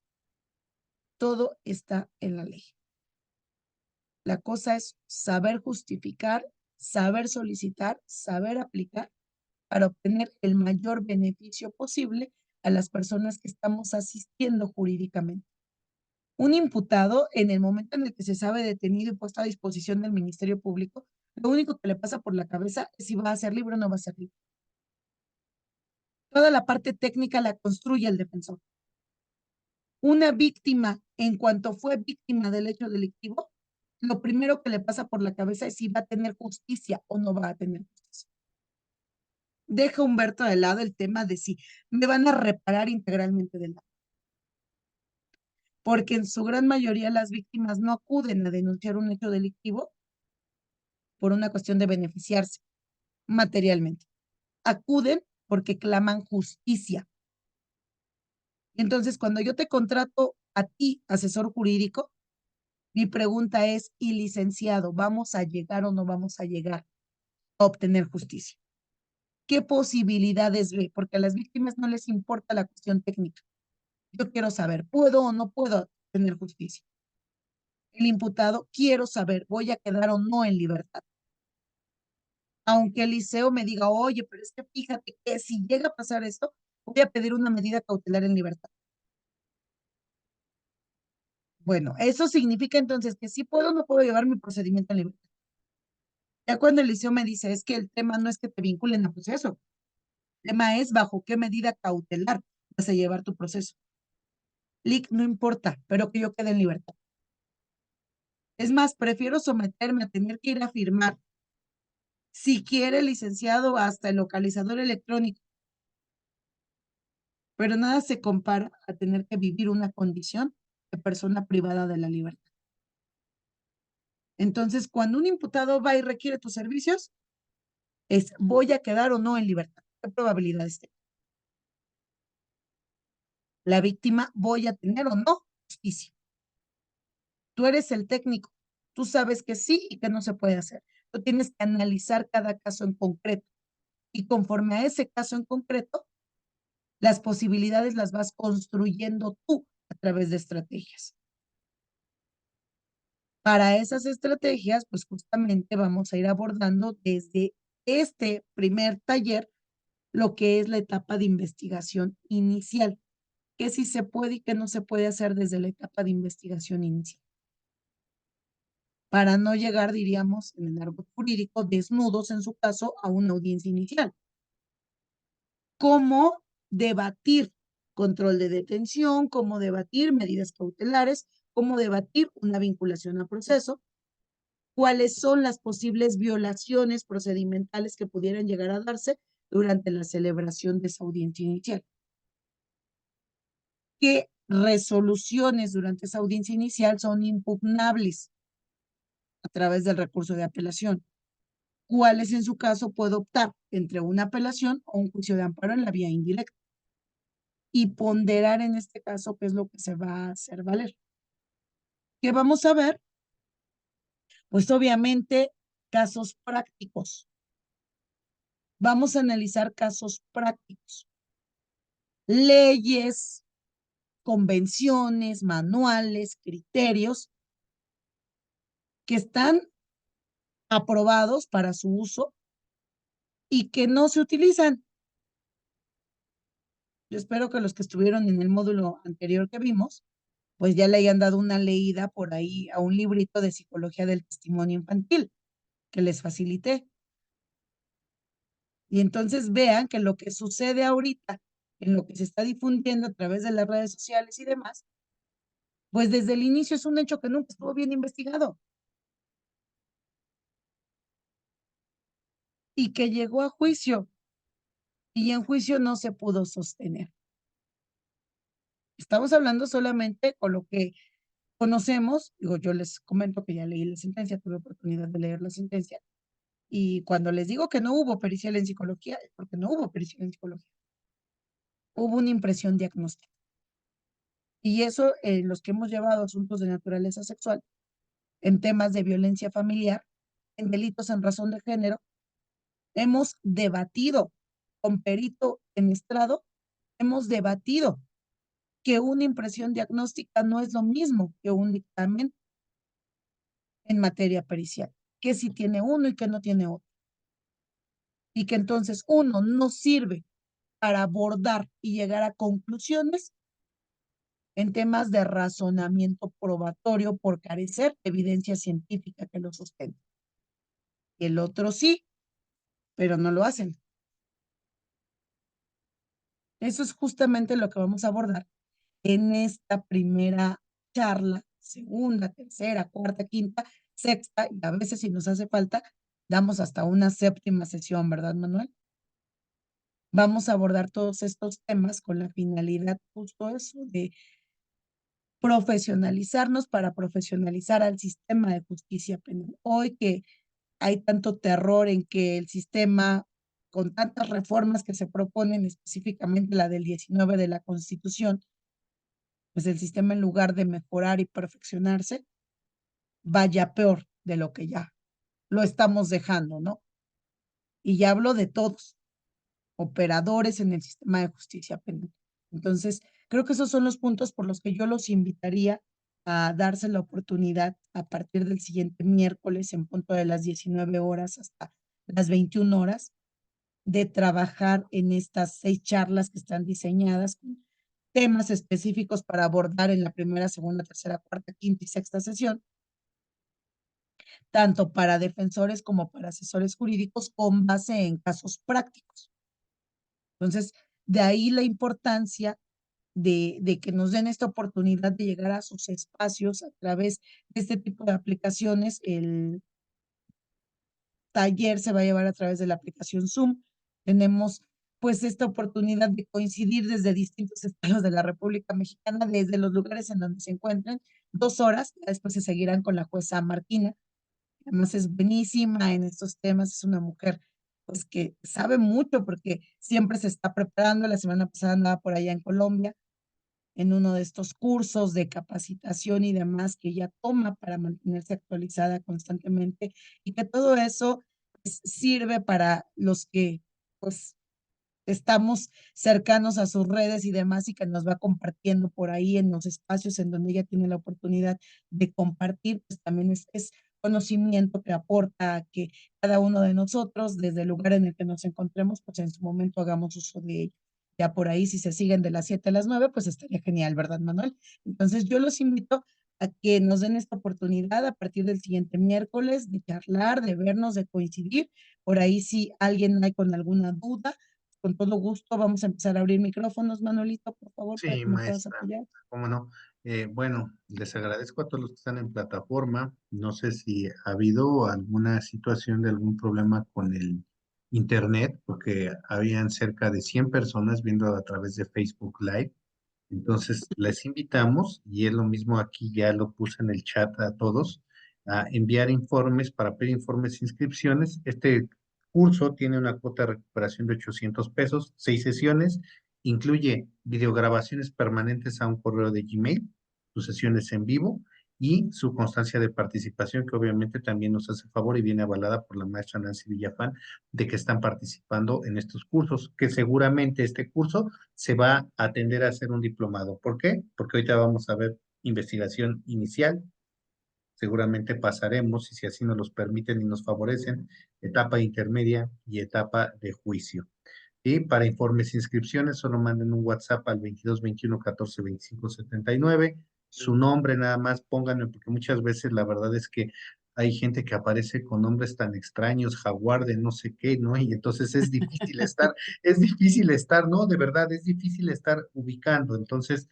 Todo está en la ley. La cosa es saber justificar, saber solicitar, saber aplicar para obtener el mayor beneficio posible a las personas que estamos asistiendo jurídicamente. Un imputado, en el momento en el que se sabe detenido y puesto a disposición del Ministerio Público, lo único que le pasa por la cabeza es si va a ser libre o no va a ser libre. Toda la parte técnica la construye el defensor. Una víctima, en cuanto fue víctima del hecho delictivo, lo primero que le pasa por la cabeza es si va a tener justicia o no va a tener justicia. Deja Humberto de lado el tema de si me van a reparar integralmente del daño, porque en su gran mayoría las víctimas no acuden a denunciar un hecho delictivo por una cuestión de beneficiarse materialmente. Acuden porque claman justicia. Entonces, cuando yo te contrato a ti, asesor jurídico, mi pregunta es, ¿y licenciado, vamos a llegar o no vamos a llegar a obtener justicia? ¿Qué posibilidades ve? Porque a las víctimas no les importa la cuestión técnica. Yo quiero saber, ¿puedo o no puedo tener justicia? El imputado, quiero saber, ¿voy a quedar o no en libertad? Aunque el liceo me diga, oye, pero es que fíjate que si llega a pasar esto, voy a pedir una medida cautelar en libertad. Bueno, eso significa entonces que sí puedo o no puedo llevar mi procedimiento en libertad. Ya cuando el liceo me dice, es que el tema no es que te vinculen a proceso, el tema es bajo qué medida cautelar vas a llevar tu proceso. LIC no importa, pero que yo quede en libertad. Es más, prefiero someterme a tener que ir a firmar, si quiere el licenciado, hasta el localizador electrónico, pero nada se compara a tener que vivir una condición de persona privada de la libertad. Entonces, cuando un imputado va y requiere tus servicios, es voy a quedar o no en libertad. ¿Qué probabilidades tengo? La víctima, voy a tener o no justicia. Tú eres el técnico, tú sabes que sí y que no se puede hacer. Tú tienes que analizar cada caso en concreto y conforme a ese caso en concreto, las posibilidades las vas construyendo tú a través de estrategias. Para esas estrategias, pues justamente vamos a ir abordando desde este primer taller lo que es la etapa de investigación inicial, que sí se puede y que no se puede hacer desde la etapa de investigación inicial. Para no llegar, diríamos, en el árbol jurídico, desnudos en su caso, a una audiencia inicial. ¿Cómo debatir control de detención? ¿Cómo debatir medidas cautelares? ¿Cómo debatir una vinculación a proceso? ¿Cuáles son las posibles violaciones procedimentales que pudieran llegar a darse durante la celebración de esa audiencia inicial? ¿Qué resoluciones durante esa audiencia inicial son impugnables a través del recurso de apelación? ¿Cuáles en su caso puede optar entre una apelación o un juicio de amparo en la vía indirecta? Y ponderar en este caso qué es lo que se va a hacer valer. ¿Qué vamos a ver? Pues obviamente casos prácticos. Vamos a analizar casos prácticos. Leyes, convenciones, manuales, criterios que están aprobados para su uso y que no se utilizan. Yo espero que los que estuvieron en el módulo anterior que vimos, pues ya le hayan dado una leída por ahí a un librito de psicología del testimonio infantil que les facilité. Y entonces vean que lo que sucede ahorita, en lo que se está difundiendo a través de las redes sociales y demás, pues desde el inicio es un hecho que nunca estuvo bien investigado y que llegó a juicio y en juicio no se pudo sostener. Estamos hablando solamente con lo que conocemos, digo, yo les comento que ya leí la sentencia, tuve oportunidad de leer la sentencia, y cuando les digo que no hubo pericial en psicología, es porque no hubo pericial en psicología, hubo una impresión diagnóstica. Y eso, los que hemos llevado asuntos de naturaleza sexual, en temas de violencia familiar, en delitos en razón de género, hemos debatido con perito en estrado, hemos debatido que una impresión diagnóstica no es lo mismo que un dictamen en materia pericial, que si tiene uno y que no tiene otro. Y que entonces uno no sirve para abordar y llegar a conclusiones en temas de razonamiento probatorio por carecer de evidencia científica que lo sustente. El otro sí, pero no lo hacen. Eso es justamente lo que vamos a abordar en esta primera charla, segunda, tercera, cuarta, quinta, sexta, y a veces si nos hace falta, damos hasta una séptima sesión, ¿verdad, Manuel? vamos a abordar todos estos temas con la finalidad justo eso, de profesionalizarnos para profesionalizar al sistema de justicia penal. Hoy que hay tanto terror en que el sistema, con tantas reformas que se proponen, específicamente la del 19 de la Constitución, pues el sistema en lugar de mejorar y perfeccionarse, vaya peor de lo que ya lo estamos dejando, ¿no? Y ya hablo de todos, operadores en el sistema de justicia penal. Entonces, creo que esos son los puntos por los que yo los invitaría a darse la oportunidad a partir del siguiente miércoles en punto de las 19 horas hasta las 21 horas de trabajar en estas 6 charlas que están diseñadas con temas específicos para abordar en la primera, segunda, tercera, cuarta, quinta y sexta sesión, tanto para defensores como para asesores jurídicos con base en casos prácticos. Entonces, de ahí la importancia de que nos den esta oportunidad de llegar a sus espacios a través de este tipo de aplicaciones. El taller se va a llevar a través de la aplicación Zoom. Tenemos pues esta oportunidad de coincidir desde distintos estados de la República Mexicana, desde los lugares en donde se encuentren, 2 horas, después se seguirán con la jueza Martina. Además es buenísima en estos temas, es una mujer pues que sabe mucho porque siempre se está preparando. La semana pasada andaba por allá en Colombia en uno de estos cursos de capacitación y demás que ella toma para mantenerse actualizada constantemente, y que todo eso pues, sirve para los que pues estamos cercanos a sus redes y demás, y que nos va compartiendo por ahí en los espacios en donde ella tiene la oportunidad de compartir, pues también es conocimiento que aporta a que cada uno de nosotros, desde el lugar en el que nos encontremos, pues en su momento hagamos uso de ello. Ya por ahí, si se siguen de las 7 a las 9, pues estaría genial, ¿verdad, Manuel? Entonces yo los invito a que nos den esta oportunidad a partir del siguiente miércoles de charlar, de vernos, de coincidir. Por ahí, si alguien hay con alguna duda, con todo gusto vamos a empezar a abrir micrófonos, Manuelito, por favor, para Sí, que me puedas maestra, apoyar. cómo no. Bueno, les agradezco a todos los que están en plataforma. No sé si ha habido alguna situación de algún problema con el internet, porque habían cerca de 100 personas viendo a través de Facebook Live. Entonces, les invitamos, y es lo mismo aquí, ya lo puse en el chat a todos, a enviar informes para pedir informes e inscripciones. Este curso tiene una cuota de recuperación de 800 pesos, 6 sesiones, incluye videograbaciones permanentes a un correo de Gmail, sus sesiones en vivo y su constancia de participación, que obviamente también nos hace favor y viene avalada por la maestra Nancy Villafán, de que están participando en estos cursos, que seguramente este curso se va a atender a hacer un diplomado. ¿Por qué? Porque ahorita vamos a ver investigación inicial, seguramente pasaremos, y si así nos los permiten y nos favorecen, etapa intermedia y etapa de juicio. Y para informes e inscripciones, solo manden un WhatsApp al 22 21 14 25 79. Su nombre nada más, pónganlo, porque muchas veces la verdad es que hay gente que aparece con nombres tan extraños, jaguar de no sé qué, ¿no? Y entonces es difícil estar, ¿no? De verdad, es difícil estar ubicando. Entonces,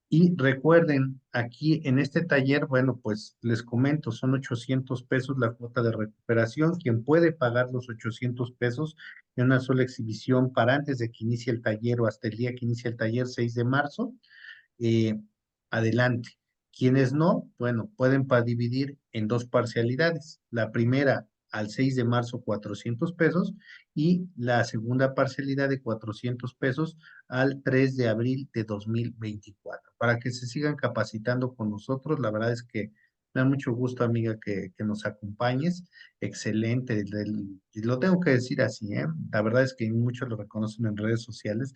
y recuerden, aquí en este taller, bueno, pues les comento, son 800 pesos la cuota de recuperación. Quien puede pagar los 800 pesos en una sola exhibición para antes de que inicie el taller o hasta el día que inicie el taller, 6 de marzo, eh, adelante. Quienes no, bueno, pueden dividir en dos parcialidades. La primera al 6 de marzo, 400 pesos, y la segunda parcialidad de 400 pesos al 3 de abril de 2024. Para que se sigan capacitando con nosotros, la verdad es que me da mucho gusto, amiga, que nos acompañes. Excelente, y lo tengo que decir así, ¿eh? La verdad es que muchos lo reconocen en redes sociales,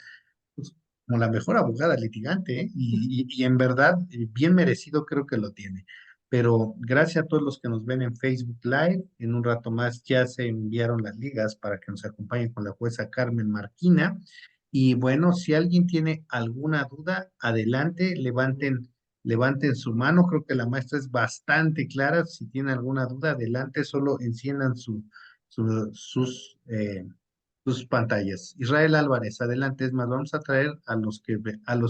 pues, como la mejor abogada litigante, ¿eh? Y en verdad, bien merecido creo que lo tiene. Pero gracias a todos los que nos ven en Facebook Live. En un rato más ya se enviaron las ligas para que nos acompañen con la jueza Carmen Marquina. Y bueno, si alguien tiene alguna duda, adelante, levanten su mano. Creo que la maestra es bastante clara. Si tiene alguna duda, adelante, solo enciendan sus pantallas. Israel Álvarez, adelante. Es más, vamos a traer a los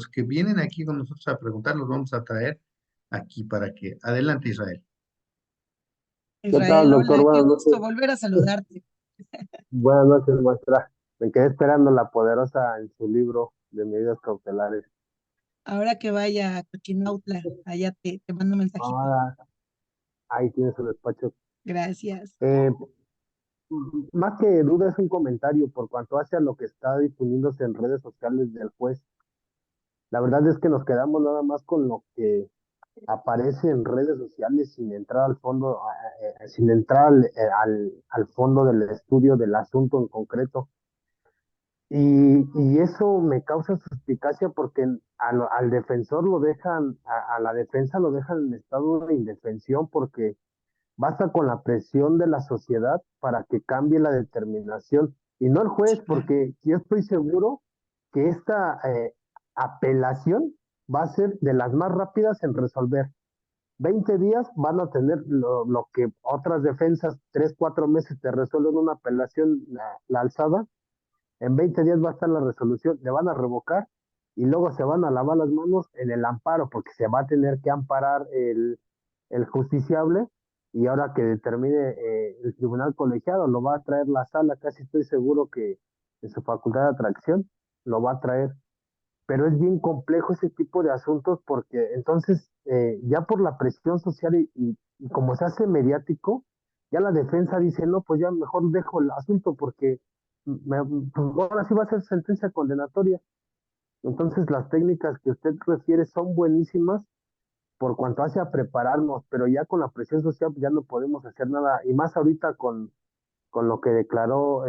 que vienen aquí con nosotros a preguntar, los vamos a traer aquí para que, adelante, Israel. ¿Qué tal, Israel, doctor? hola, qué Buenas gusto noches. volver a saludarte. Buenas noches, maestra. Me quedé esperando la poderosa en su libro de medidas cautelares. Ahora que vaya a Cochinautla, allá te mando un mensajito. Ah, ahí tiene su despacho. Gracias. Eh, Más que duda es un comentario por cuanto hace a lo que está difundiéndose en redes sociales del juez. La verdad es que nos quedamos nada más con lo que aparece en redes sociales sin entrar al fondo, sin entrar al fondo del estudio del asunto en concreto. Y eso me causa suspicacia porque al defensor lo dejan, a la defensa lo dejan en estado de indefensión porque basta con la presión de la sociedad para que cambie la determinación y no el Sí, juez, claro. porque yo estoy seguro que esta apelación va a ser de las más rápidas en resolver. 20 días van a tener lo que otras defensas, 3, 4 meses te resuelven una apelación, la alzada, en 20 días va a estar la resolución, le van a revocar y luego se van a lavar las manos en el amparo, porque se va a tener que amparar el justiciable y ahora que determine el tribunal colegiado, lo va a traer la sala, casi estoy seguro que en su facultad de atracción lo va a traer. Pero es bien complejo ese tipo de asuntos porque entonces ya por la presión social y como se hace mediático, ya la defensa dice, no, pues ya mejor dejo el asunto porque pues ahora sí va a ser sentencia condenatoria. Entonces las técnicas que usted refiere son buenísimas por cuanto hace a prepararnos, pero ya con la presión social pues, ya no podemos hacer nada. Y más ahorita con lo que declaró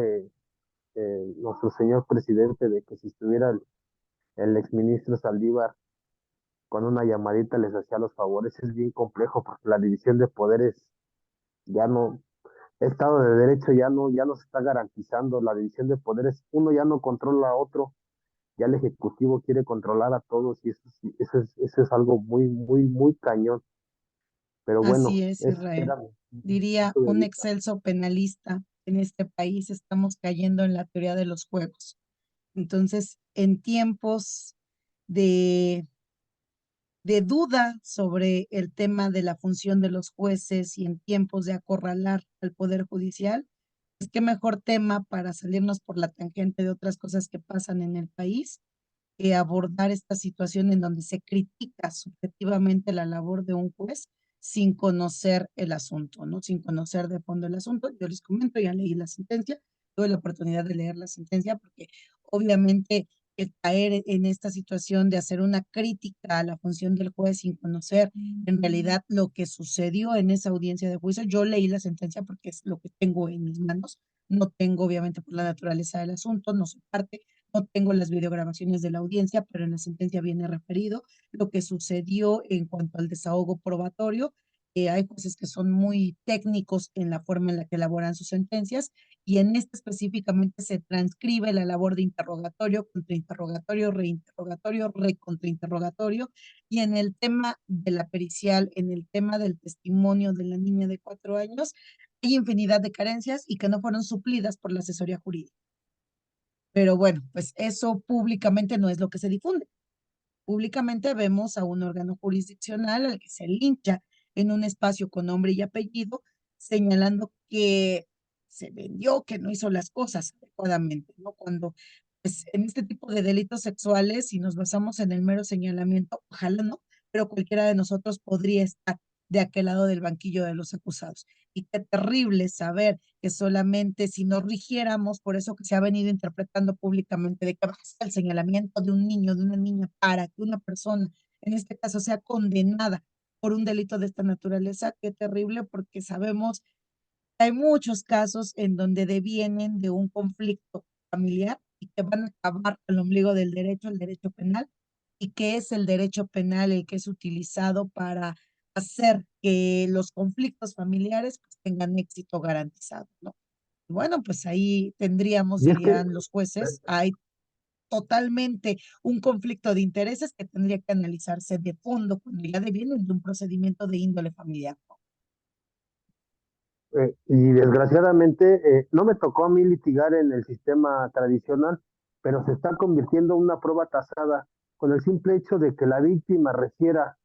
nuestro señor presidente de que si estuviera el exministro Saldívar con una llamadita les hacía los favores, es bien complejo porque la división de poderes ya no, Estado de Derecho ya no se está garantizando, la división de poderes, uno ya no controla a otro, ya el Ejecutivo quiere controlar a todos y eso es algo muy, muy, muy cañón. Pero Así bueno, es, ese Israel. era mi Diría punto de un vista. excelso penalista, en este país estamos cayendo en la teoría de los juegos. Entonces, en tiempos de, de duda sobre el tema de la función de los jueces y en tiempos de acorralar al Poder Judicial, pues qué mejor tema para salirnos por la tangente de otras cosas que pasan en el país que abordar esta situación en donde se critica subjetivamente la labor de un juez sin conocer el asunto, ¿no? Sin conocer de fondo el asunto. Yo les comento, ya leí la sentencia, tuve la oportunidad de leer la sentencia porque obviamente el caer en esta situación de hacer una crítica a la función del juez sin conocer en realidad lo que sucedió en esa audiencia de juicio, yo leí la sentencia porque es lo que tengo en mis manos, no tengo obviamente por la naturaleza del asunto, no soy parte, no tengo las videograbaciones de la audiencia, pero en la sentencia viene referido lo que sucedió en cuanto al desahogo probatorio. Hay jueces que son muy técnicos en la forma en la que elaboran sus sentencias y en este específicamente se transcribe la labor de interrogatorio, contrainterrogatorio, reinterrogatorio, recontrainterrogatorio y en el tema de la pericial, en el tema del testimonio de la niña de 4 años, hay infinidad de carencias y que no fueron suplidas por la asesoría jurídica. Pero bueno, pues eso públicamente no es lo que se difunde. Públicamente vemos a un órgano jurisdiccional al que se lincha en un espacio con nombre y apellido, señalando que se vendió, que no hizo las cosas adecuadamente, ¿no? Cuando, pues, en este tipo de delitos sexuales, si nos basamos en el mero señalamiento, ojalá no, pero cualquiera de nosotros podría estar de aquel lado del banquillo de los acusados. Y qué terrible saber que solamente si nos rigiéramos por eso que se ha venido interpretando públicamente de que basta el señalamiento de un niño, de una niña, para que una persona, en este caso, sea condenada por un delito de esta naturaleza, qué terrible, porque sabemos que hay muchos casos en donde devienen de un conflicto familiar y que van a acabar al ombligo del derecho, el derecho penal, y que es el derecho penal el que es utilizado para hacer que los conflictos familiares pues, tengan éxito garantizado, ¿no? Bueno, pues ahí tendríamos, Y es que dirían los jueces, hay totalmente un conflicto de intereses que tendría que analizarse de fondo cuando ya deviene de un procedimiento de índole familiar. y desgraciadamente no me tocó a mí litigar en el sistema tradicional, pero se está convirtiendo en una prueba tasada con el simple hecho de que la víctima refiera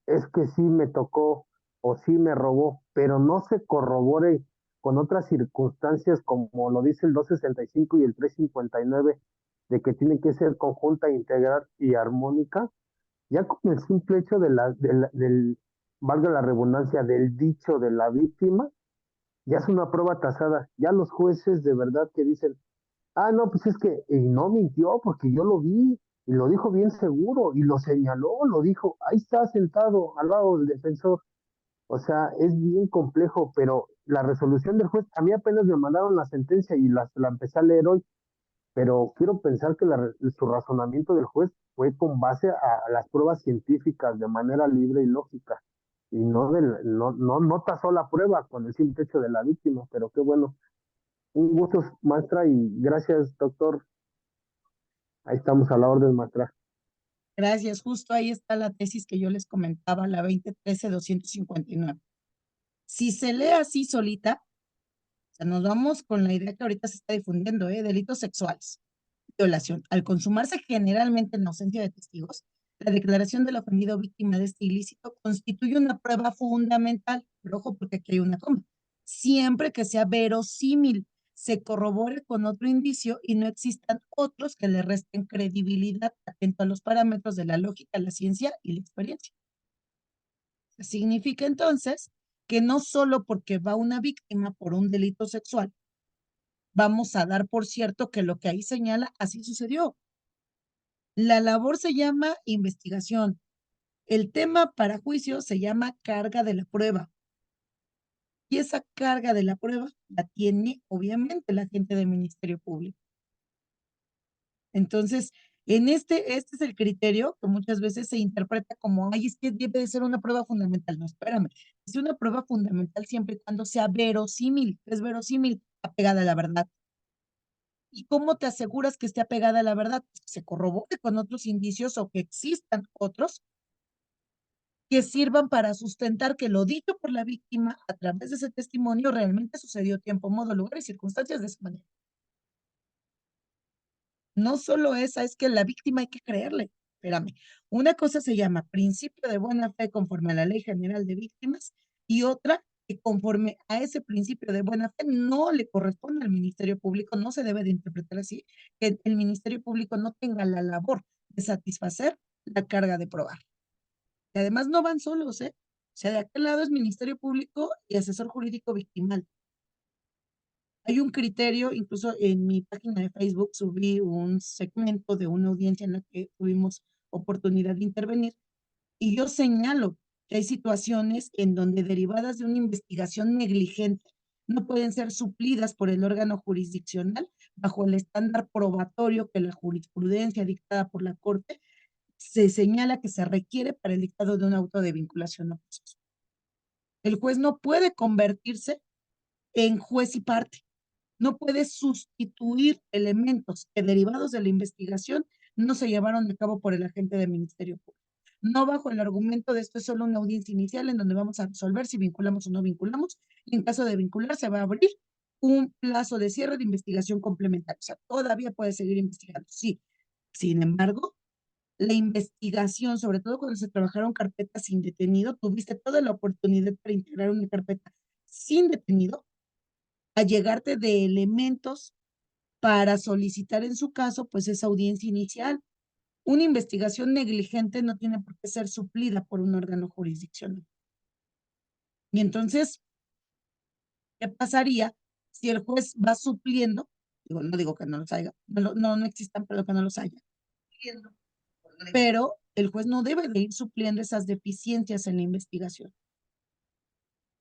es que sí me tocó o sí me robó, pero no se corrobore con otras circunstancias, como lo dice el 265 y el 359, de que tiene que ser conjunta, integral y armónica, ya con el simple hecho del, valga la redundancia, del dicho de la víctima, ya es una prueba tasada. Ya los jueces de verdad que dicen, ah, no, pues es que y no mintió porque yo lo vi y lo dijo bien seguro y lo señaló, lo dijo, ahí está sentado al lado del defensor. O sea, es bien complejo, pero la resolución del juez, a mí apenas me mandaron la sentencia y la empecé a leer hoy, pero quiero pensar que su razonamiento del juez fue con base a las pruebas científicas de manera libre y lógica, y no tasó la prueba con el simple hecho de la víctima, pero qué bueno. Un gusto, maestra, y gracias, doctor. Ahí estamos a la orden, maestra. Gracias. Justo ahí está la tesis que yo les comentaba, la 2013-259. Si se lee así solita, o sea, nos vamos con la idea que ahorita se está difundiendo, delitos sexuales, violación. Al consumarse generalmente en ausencia de testigos, la declaración del ofendido víctima de este ilícito constituye una prueba fundamental, pero ojo porque aquí hay una coma, siempre que sea verosímil, se corrobore con otro indicio y no existan otros que le resten credibilidad atento a los parámetros de la lógica, la ciencia y la experiencia. Significa entonces que no solo porque va una víctima por un delito sexual, vamos a dar por cierto que lo que ahí señala así sucedió. La labor se llama investigación. El tema para juicio se llama carga de la prueba. Y esa carga de la prueba la tiene obviamente la gente del Ministerio Público. Entonces, este es el criterio que muchas veces se interpreta como, ay, es que debe de ser una prueba fundamental. No, espérame. Es una prueba fundamental siempre y cuando sea verosímil. Es verosímil, apegada a la verdad. ¿Y cómo te aseguras que esté apegada a la verdad? Pues que se corrobore con otros indicios o que existan otros que sirvan para sustentar que lo dicho por la víctima a través de ese testimonio realmente sucedió tiempo, modo, lugar y circunstancias de esa manera. No solo esa, es que la víctima hay que creerle. Espérame, una cosa se llama principio de buena fe conforme a la Ley General de Víctimas y otra que conforme a ese principio de buena fe no le corresponde al Ministerio Público, no se debe de interpretar así, que el Ministerio Público no tenga la labor de satisfacer la carga de probar. Y además no van solos, ¿eh? O sea, de aquel lado es Ministerio Público y asesor jurídico victimal. Hay un criterio, incluso en mi página de Facebook subí un segmento de una audiencia en la que tuvimos oportunidad de intervenir y yo señalo que hay situaciones en donde derivadas de una investigación negligente no pueden ser suplidas por el órgano jurisdiccional bajo el estándar probatorio que la jurisprudencia dictada por la Corte se señala que se requiere para el dictado de un auto de vinculación a proceso. El juez no puede convertirse en juez y parte, no puede sustituir elementos que derivados de la investigación no se llevaron a cabo por el agente del Ministerio Público. No bajo el argumento de esto es solo una audiencia inicial en donde vamos a resolver si vinculamos o no vinculamos, y en caso de vincular se va a abrir un plazo de cierre de investigación complementario. O sea, todavía puede seguir investigando, sí. Sin embargo, la investigación, sobre todo cuando se trabajaron carpetas sin detenido, tuviste toda la oportunidad para integrar una carpeta sin detenido, a llegarte de elementos para solicitar en su caso, pues esa audiencia inicial. Una investigación negligente no tiene por qué ser suplida por un órgano jurisdiccional. Y entonces, ¿qué pasaría si el juez va supliendo? Digo, no digo que no los haya, no existan, pero que no los haya. Pero el juez no debe de ir supliendo esas deficiencias en la investigación.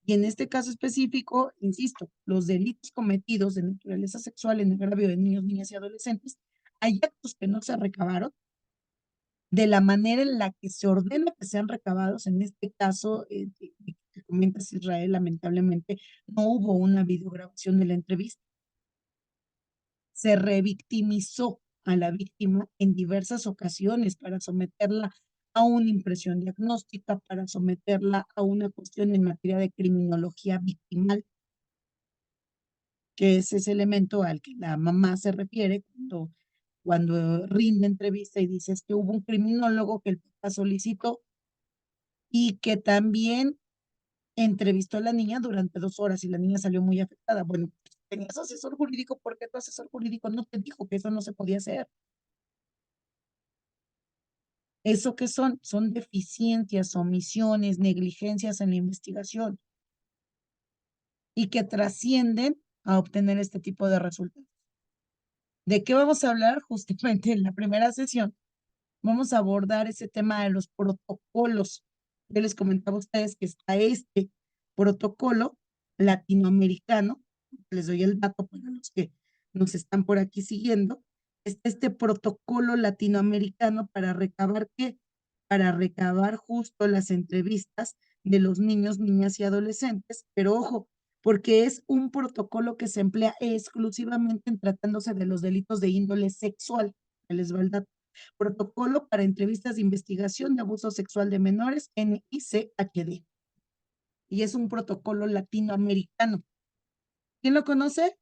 Y en este caso específico, insisto, los delitos cometidos de naturaleza sexual en agravio de niños, niñas y adolescentes, hay actos que no se recabaron de la manera en la que se ordena que sean recabados. En este caso, que comentas, Israel, lamentablemente no hubo una videograbación de la entrevista. Se revictimizó a la víctima en diversas ocasiones para someterla a una impresión diagnóstica, para someterla a una cuestión en materia de criminología victimal, que es ese elemento al que la mamá se refiere cuando rinde entrevista y dice que hubo un criminólogo que el papá solicitó y que también entrevistó a la niña durante 2 horas y la niña salió muy afectada. Bueno, tenías asesor jurídico, ¿por qué tu asesor jurídico no te dijo que eso no se podía hacer? ¿Eso qué son? Son deficiencias, omisiones, negligencias en la investigación y que trascienden a obtener este tipo de resultados. ¿De qué vamos a hablar? Justamente en la primera sesión vamos a abordar ese tema de los protocolos. Yo les comentaba a ustedes que está este protocolo latinoamericano, les doy el dato para los que nos están por aquí siguiendo, está este protocolo latinoamericano para recabar ¿qué? Para recabar justo las entrevistas de los niños, niñas y adolescentes, pero ojo, porque es un protocolo que se emplea exclusivamente en tratándose de los delitos de índole sexual. Les va el dato. Protocolo para entrevistas de investigación de abuso sexual de menores, NICHD. Y es un protocolo latinoamericano. ¿Quién lo conoce?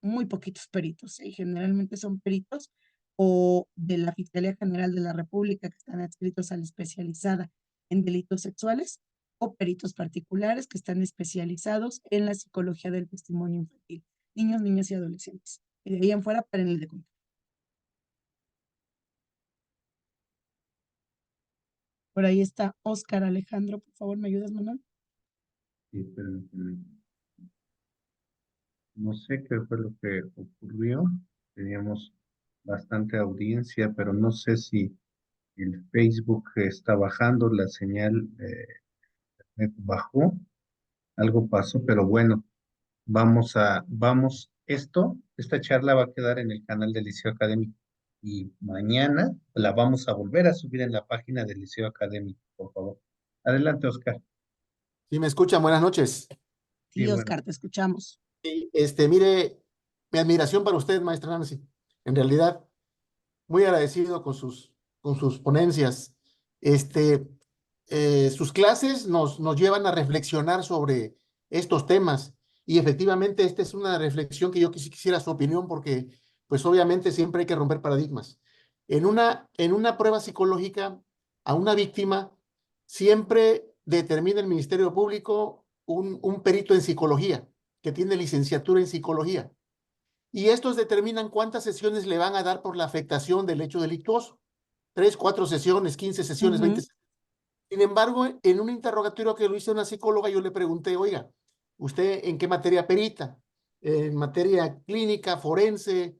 Muy poquitos peritos, y generalmente son peritos o de la Fiscalía General de la República que están adscritos a la especializada en delitos sexuales o peritos particulares que están especializados en la psicología del testimonio infantil, niños, niñas y adolescentes. Y de ahí en fuera, para el de contar. Por ahí está Óscar Alejandro, por favor, ¿me ayudas, Manuel? Sí, permíteme. No sé qué fue lo que ocurrió. Teníamos bastante audiencia, pero no sé si el Facebook está bajando, la señal bajó, algo pasó, pero bueno, esta charla va a quedar en el canal del Liceo Académico y mañana la vamos a volver a subir en la página del Liceo Académico, por favor. Adelante, Oscar. Sí, me escuchan, buenas noches. Sí, Sí, bueno. Óscar, te escuchamos. Sí, mire, mi admiración para usted, maestra Nancy. En realidad, muy agradecido con sus ponencias. Sus clases nos llevan a reflexionar sobre estos temas y efectivamente esta es una reflexión que yo quisiera su opinión porque pues obviamente siempre hay que romper paradigmas. En una prueba psicológica a una víctima siempre determina el Ministerio Público un perito en psicología que tiene licenciatura en psicología y estos determinan cuántas sesiones le van a dar por la afectación del hecho delictuoso. 3, 4 sesiones, 15 sesiones, 20 sesiones. Sin embargo, en un interrogatorio que lo hizo una psicóloga, yo le pregunté, oiga, ¿usted en qué materia perita? En materia clínica, forense,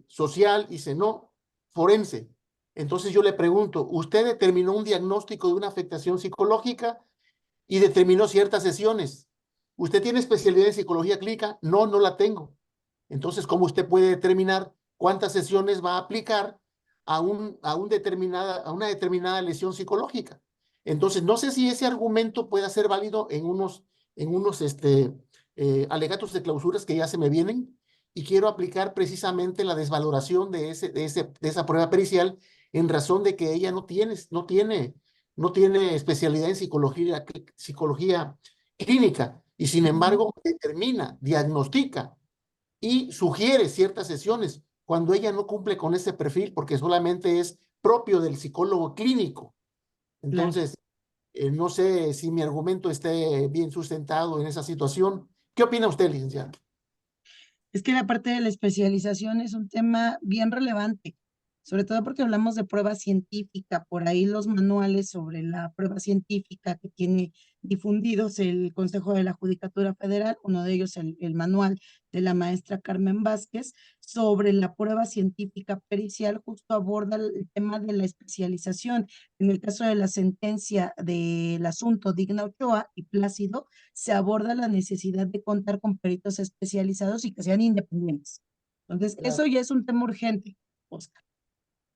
social, y dice, no, forense. Entonces yo le pregunto, ¿usted determinó un diagnóstico de una afectación psicológica y determinó ciertas sesiones? ¿Usted tiene especialidad en psicología clínica? No, no la tengo. Entonces, ¿cómo usted puede determinar cuántas sesiones va a aplicar a una determinada lesión psicológica? Entonces, no sé si ese argumento pueda ser válido en unos alegatos de clausuras que ya se me vienen y quiero aplicar precisamente la desvaloración de esa prueba pericial en razón de que ella no tiene especialidad en psicología clínica y sin embargo determina, diagnostica y sugiere ciertas sesiones cuando ella no cumple con ese perfil porque solamente es propio del psicólogo clínico. Entonces, no sé si mi argumento esté bien sustentado en esa situación. ¿Qué opina usted, licenciado? Es que la parte de la especialización es un tema bien relevante, sobre todo porque hablamos de prueba científica, por ahí los manuales sobre la prueba científica que tiene difundidos el Consejo de la Judicatura Federal, uno de ellos el manual de la maestra Carmen Vázquez, sobre la prueba científica pericial, justo aborda el tema de la especialización. En el caso de la sentencia del asunto Digna Ochoa y Plácido, se aborda la necesidad de contar con peritos especializados y que sean independientes. Entonces, Claro. eso ya es un tema urgente, Oscar.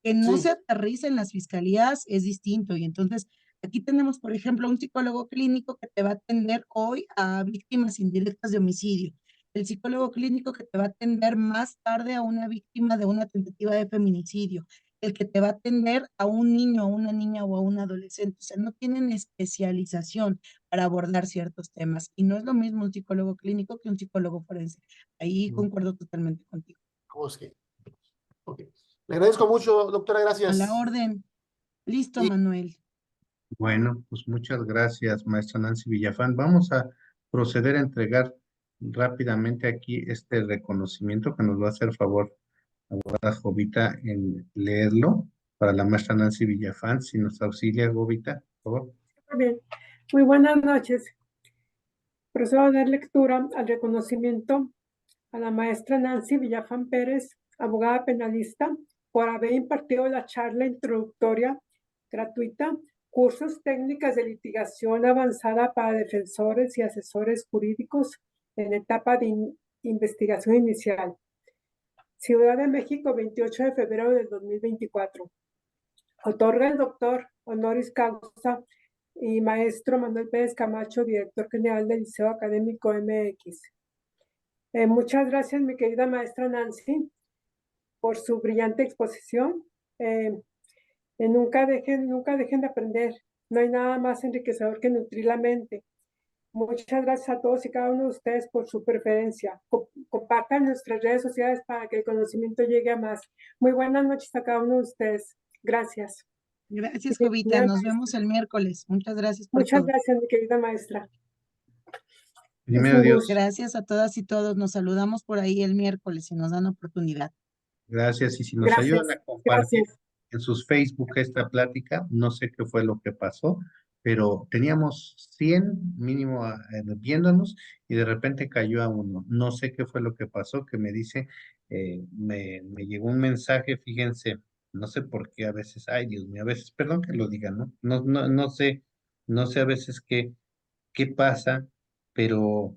Que no Sí. se aterrice en las fiscalías es distinto. Y entonces, aquí tenemos, por ejemplo, un psicólogo clínico que te va a atender hoy a víctimas indirectas de homicidio. El psicólogo clínico que te va a atender más tarde a una víctima de una tentativa de feminicidio. El que te va a atender a un niño, a una niña o a un adolescente. O sea, no tienen especialización para abordar ciertos temas. Y no es lo mismo un psicólogo clínico que un psicólogo forense. Ahí concuerdo totalmente contigo. Okay. Okay. Le agradezco mucho, doctora, A la gracias. orden. Listo, Y Manuel. Bueno, pues muchas gracias, maestra Nancy Villafán. Vamos a proceder a entregar rápidamente aquí este reconocimiento que nos va a hacer favor a Jovita en leerlo para la maestra Nancy Villafán. Si nos auxilia, Jovita, por favor. Muy bien. Muy buenas noches. Procedo a dar lectura al reconocimiento a la maestra Nancy Villafán Pérez, abogada penalista, por haber impartido la charla introductoria gratuita, cursos técnicas de litigación avanzada para defensores y asesores jurídicos en etapa de investigación inicial. Ciudad de México, 28 de febrero del 2024. Otorga el doctor honoris causa y maestro Manuel Pérez Camacho, director general del Liceo Académico MX. Muchas gracias, mi querida maestra Nancy, por su brillante exposición. Nunca dejen de aprender. No hay nada más enriquecedor que nutrir la mente. Muchas gracias a todos y cada uno de ustedes por su preferencia. Compartan nuestras redes sociales para que el conocimiento llegue a más. Muy buenas noches a cada uno de ustedes. Gracias. Gracias, Jovita. Nos vemos el miércoles. Muchas gracias por Muchas todo. gracias, mi querida maestra. Primero un Dios. gusto. Gracias a todas y todos. Nos saludamos por ahí el miércoles y nos dan oportunidad. Gracias. Y si nos Gracias, ayudan a compartir gracias. en sus Facebook esta plática, no sé qué fue lo que pasó, pero teníamos 100 mínimo viéndonos y de repente cayó a uno. No sé qué fue lo que pasó, que me dice, me llegó un mensaje, fíjense, no sé por qué a veces, ay Dios mío, a veces, perdón que lo diga, ¿no? No sé, no sé a veces qué pasa, pero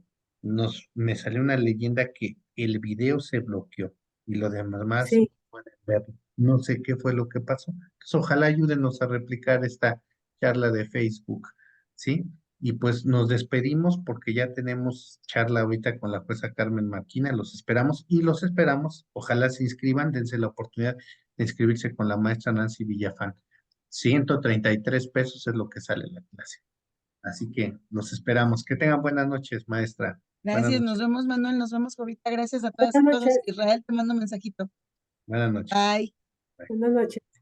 me salió una leyenda que el video se bloqueó y lo demás Sí, pueden verlo. No sé qué fue lo que pasó. Entonces, ojalá ayúdenos a replicar esta charla de Facebook, ¿sí? Y pues nos despedimos porque ya tenemos charla ahorita con la jueza Carmen Marquina, los esperamos y los esperamos. Ojalá se inscriban, dense la oportunidad de inscribirse con la maestra Nancy Villafán. 133 pesos es lo que sale la clase. Así que los esperamos. Que tengan buenas noches, maestra. Buenas Gracias. Nos noches. vemos, Manuel. Nos vemos, Jovita. Gracias a todas y buenas todos. noches. Israel, te mando un mensajito. Buenas noches. Bye. Buenas noches.